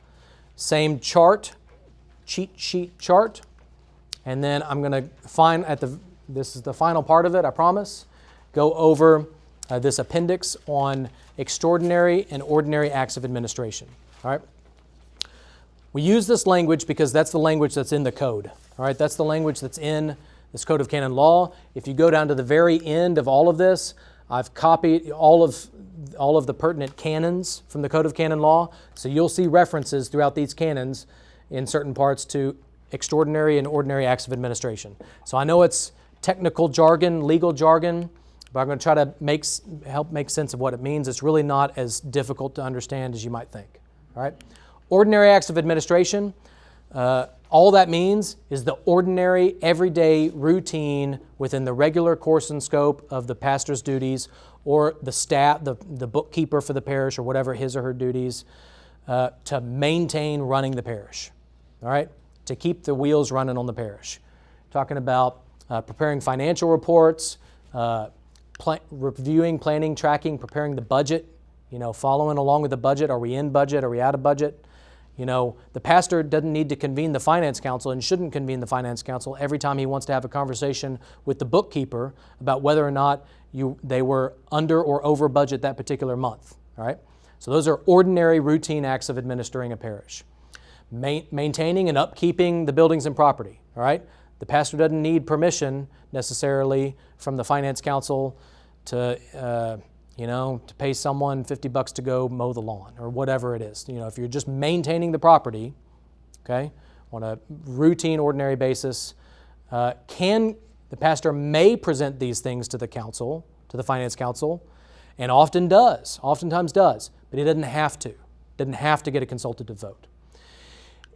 [SPEAKER 1] Same chart, cheat sheet chart, and then I'm going to this is the final part of it, I promise, go over this appendix on extraordinary and ordinary acts of administration. All right. We use this language because that's the language that's in the code. All right, that's the language that's in this Code of Canon Law. If you go down to the very end of all of this, I've copied all of the pertinent canons from the Code of Canon Law. So you'll see references throughout these canons in certain parts to extraordinary and ordinary acts of administration. So I know it's technical jargon, legal jargon, but I'm going to try to help make sense of what it means. It's really not as difficult to understand as you might think. All right? Ordinary acts of administration, all that means is the ordinary, everyday routine within the regular course and scope of the pastor's duties or the staff, the bookkeeper for the parish or whatever his or her duties, to maintain running the parish. All right? To keep the wheels running on the parish. Talking about preparing financial reports, reviewing, planning, tracking, preparing the budget, following along with the budget. Are we in budget? Are we out of budget? The pastor doesn't need to convene the finance council and shouldn't convene the finance council every time he wants to have a conversation with the bookkeeper about whether or not they were under or over budget that particular month. All right? So those are ordinary routine acts of administering a parish. Maintaining and upkeeping the buildings and property. All right? The pastor doesn't need permission necessarily from the finance council to pay someone $50 to go mow the lawn or whatever it is. If you're just maintaining the property, okay, on a routine, ordinary basis, the pastor may present these things to the council, to the finance council, and oftentimes does, but he doesn't have to. Doesn't have to get a consultative vote.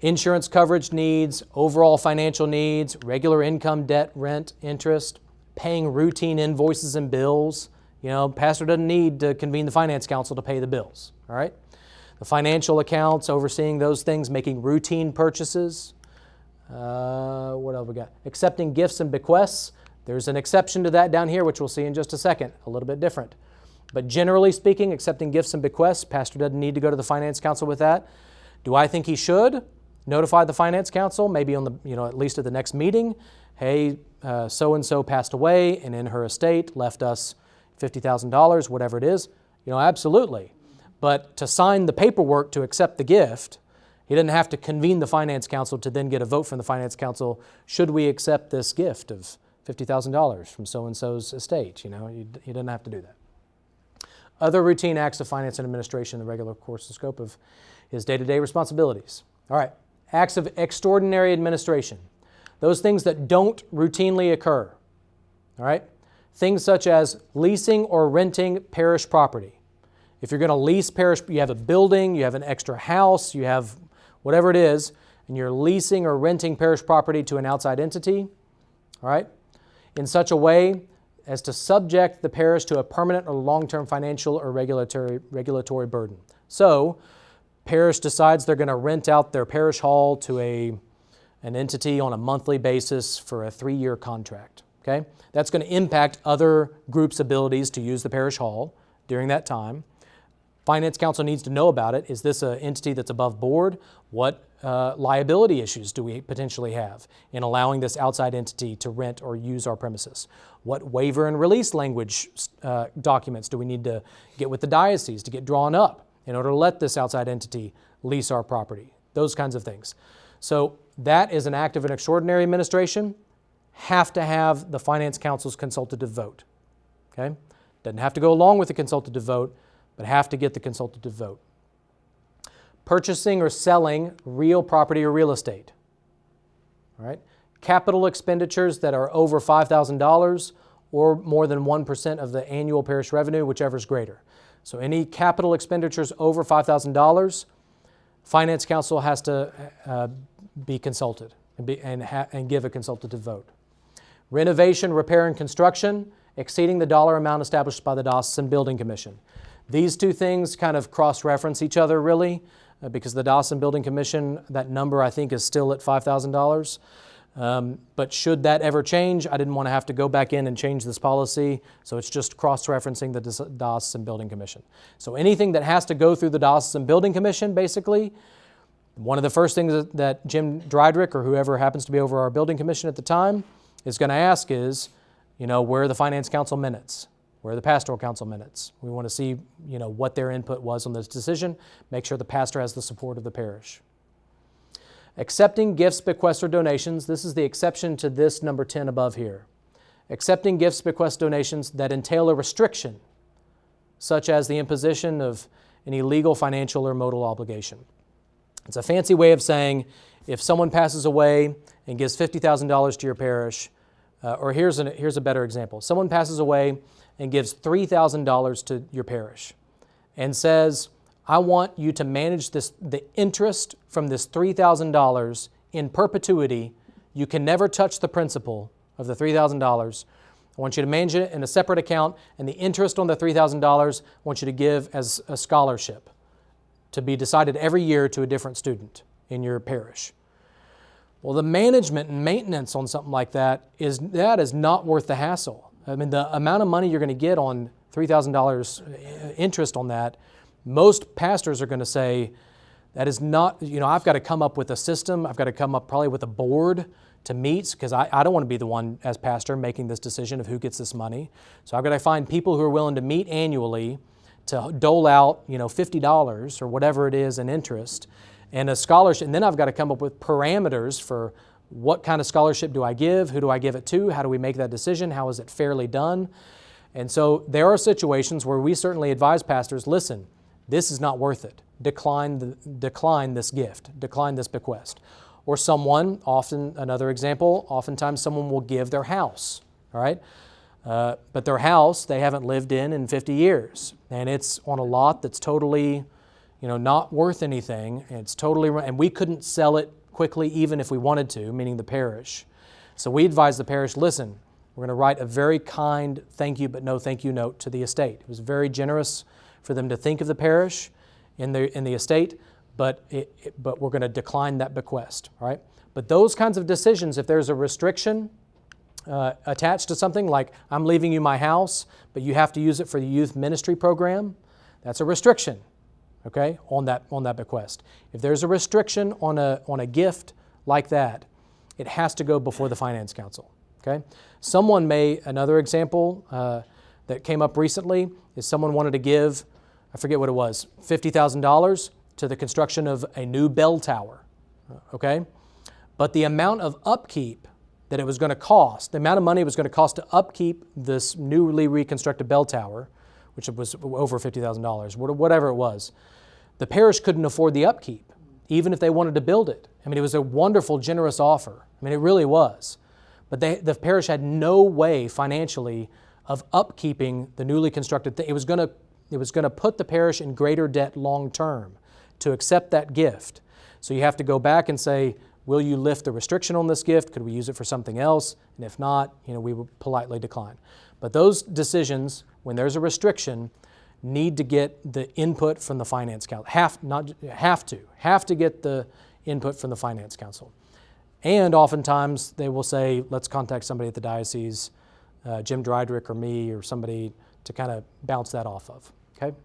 [SPEAKER 1] Insurance coverage needs, overall financial needs, regular income, debt, rent, interest, paying routine invoices and bills. Pastor doesn't need to convene the finance council to pay the bills, all right? The financial accounts, overseeing those things, making routine purchases. What else we got? Accepting gifts and bequests. There's an exception to that down here, which we'll see in just a second, a little bit different. But generally speaking, accepting gifts and bequests, pastor doesn't need to go to the finance council with that. Do I think he should notify the finance council, maybe on the, at least at the next meeting? Hey, so-and-so passed away and in her estate left us $50,000, whatever it is. Absolutely. But to sign the paperwork to accept the gift, he didn't have to convene the finance council to then get a vote from the finance council. Should we accept this gift of $50,000 from so-and-so's estate? He didn't have to do that. Other routine acts of finance and administration in the regular course and scope of his day-to-day responsibilities. All right. Acts of extraordinary administration. Those things that don't routinely occur. All right? Things such as leasing or renting parish property. If you're going to lease parish, you have a building, you have an extra house, you have whatever it is, and you're leasing or renting parish property to an outside entity, all right, in such a way as to subject the parish to a permanent or long-term financial or regulatory burden. So, parish decides they're going to rent out their parish hall to an entity on a monthly basis for a 3-year contract. Okay? That's going to impact other groups' abilities to use the parish hall during that time. Finance council needs to know about it. Is this an entity that's above board? What liability issues do we potentially have in allowing this outside entity to rent or use our premises? What waiver and release language documents do we need to get with the diocese to get drawn up in order to let this outside entity lease our property? Those kinds of things. So that is an act of an extraordinary administration. Have to have the finance council's consultative vote. Okay? Doesn't have to go along with the consultative vote, but have to get the consultative vote. Purchasing or selling real property or real estate. All right? Capital expenditures that are over $5,000 or more than 1% of the annual parish revenue, whichever is greater. So any capital expenditures over $5,000, finance council has to be consulted and give a consultative vote. Renovation, repair, and construction exceeding the dollar amount established by the Diocesan Building Commission. These two things kind of cross-reference each other, really, because the Diocesan Building Commission, that number, I think, is still at $5,000. But should that ever change, I didn't want to have to go back in and change this policy, so it's just cross-referencing the Diocesan Building Commission. So anything that has to go through the Diocesan Building Commission, basically, one of the first things that Jim Drydrick or whoever happens to be over our building commission at the time is going to ask is, where are the Finance Council minutes? Where are the Pastoral Council minutes? We want to see, what their input was on this decision. Make sure the pastor has the support of the parish. Accepting gifts, bequests, or donations. This is the exception to this number 10 above here. Accepting gifts, bequests, donations that entail a restriction, such as the imposition of any legal, financial, or modal obligation. It's a fancy way of saying if someone passes away and gives $50,000 to your parish, or here's a better example. Someone passes away and gives $3,000 to your parish and says, I want you to manage the interest from this $3,000 in perpetuity. You can never touch the principal of the $3,000. I want you to manage it in a separate account, and the interest on the $3,000 I want you to give as a scholarship to be decided every year to a different student in your parish. Well, the management and maintenance on something like that is not worth the hassle. I mean, the amount of money you're going to get on $3,000 interest on that, most pastors are going to say, that is not, I've got to come up with a system. I've got to come up probably with a board to meet, because I don't want to be the one as pastor making this decision of who gets this money. So I've got to find people who are willing to meet annually to dole out, $50 or whatever it is in interest and a scholarship. And then I've got to come up with parameters for what kind of scholarship do I give? Who do I give it to? How do we make that decision? How is it fairly done? And so there are situations where we certainly advise pastors, listen, this is not worth it. Decline this gift. Decline this bequest. Or someone, often another example, oftentimes someone will give their house, all right? But their house they haven't lived in 50 years. And it's on a lot that's totally, not worth anything. It's totally, and we couldn't sell it quickly even if we wanted to, meaning the parish. So we advise the parish, listen, we're going to write a very kind thank you but no thank you note to the estate. It was very generous for them to think of the parish in the estate, but we're going to decline that bequest, all right? But those kinds of decisions, if there's a restriction attached to something like I'm leaving you my house, but you have to use it for the youth ministry program, that's a restriction, okay, on that bequest. If there's a restriction on a gift like that, it has to go before the Finance Council, okay? Another example that came up recently is someone wanted to give, I forget what it was, $50,000 to the construction of a new bell tower, okay? But the amount of upkeep that it was going to cost, the amount of money it was going to cost to upkeep this newly reconstructed bell tower, which was over $50,000, whatever it was, the parish couldn't afford the upkeep, even if they wanted to build it. I mean, it was a wonderful, generous offer. I mean, it really was. But the parish had no way financially of upkeeping the newly constructed thing. It was going to put the parish in greater debt long term to accept that gift. So you have to go back and say, will you lift the restriction on this gift? Could we use it for something else? And if not, we will politely decline. But those decisions, when there's a restriction, need to get the input from the Finance Council. Have to get the input from the Finance Council. And oftentimes they will say, let's contact somebody at the diocese, Jim Drydrick or me or somebody to kind of bounce that off of, okay?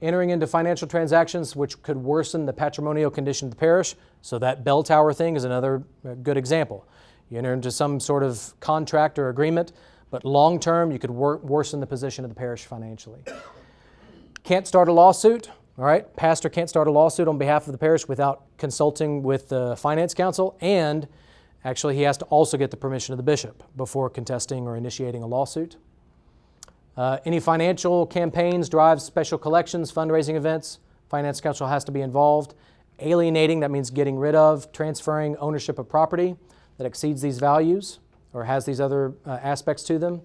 [SPEAKER 1] Entering into financial transactions which could worsen the patrimonial condition of the parish. So that bell tower thing is another good example. You enter into some sort of contract or agreement, but long term you could worsen the position of the parish financially. Can't start a lawsuit, all right? Pastor can't start a lawsuit on behalf of the parish without consulting with the Finance Council, and actually he has to also get the permission of the bishop before contesting or initiating a lawsuit. Any financial campaigns, drives, special collections, fundraising events, Finance Council has to be involved. Alienating, that means getting rid of, transferring ownership of property that exceeds these values or has these other aspects to them.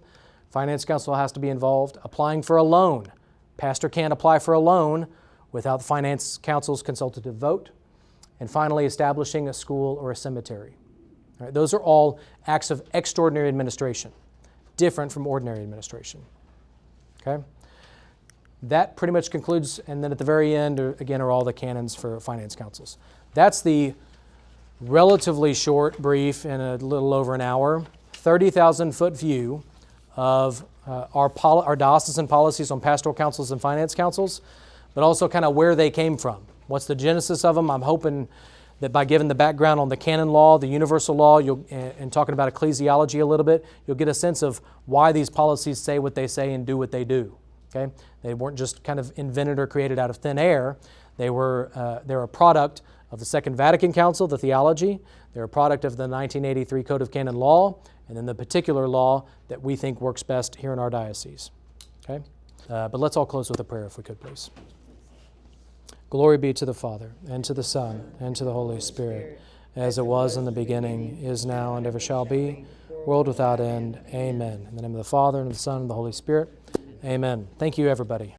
[SPEAKER 1] Finance Council has to be involved. Applying for a loan. Pastor can't apply for a loan without the Finance Council's consultative vote. And finally, establishing a school or a cemetery. All right, those are all acts of extraordinary administration, different from ordinary administration. Okay? That pretty much concludes, and then at the very end, are all the canons for Finance Councils. That's the relatively short, brief, in a little over an hour, 30,000-foot view of our diocesan policies on pastoral councils and finance councils, but also kind of where they came from. What's the genesis of them? I'm hoping that by giving the background on the Canon Law, the Universal Law, and talking about ecclesiology a little bit, you'll get a sense of why these policies say what they say and do what they do. Okay? They weren't just kind of invented or created out of thin air. They're a product of the Second Vatican Council, the theology. They're a product of the 1983 Code of Canon Law, and then the particular law that we think works best here in our diocese. Okay? But let's all close with a prayer if we could, please. Glory be to the Father, and to the Son, and to the Holy Spirit, as it was in the beginning, is now, and ever shall be, world without end. Amen. In the name of the Father, and of the Son, and of the Holy Spirit. Amen. Thank you, everybody.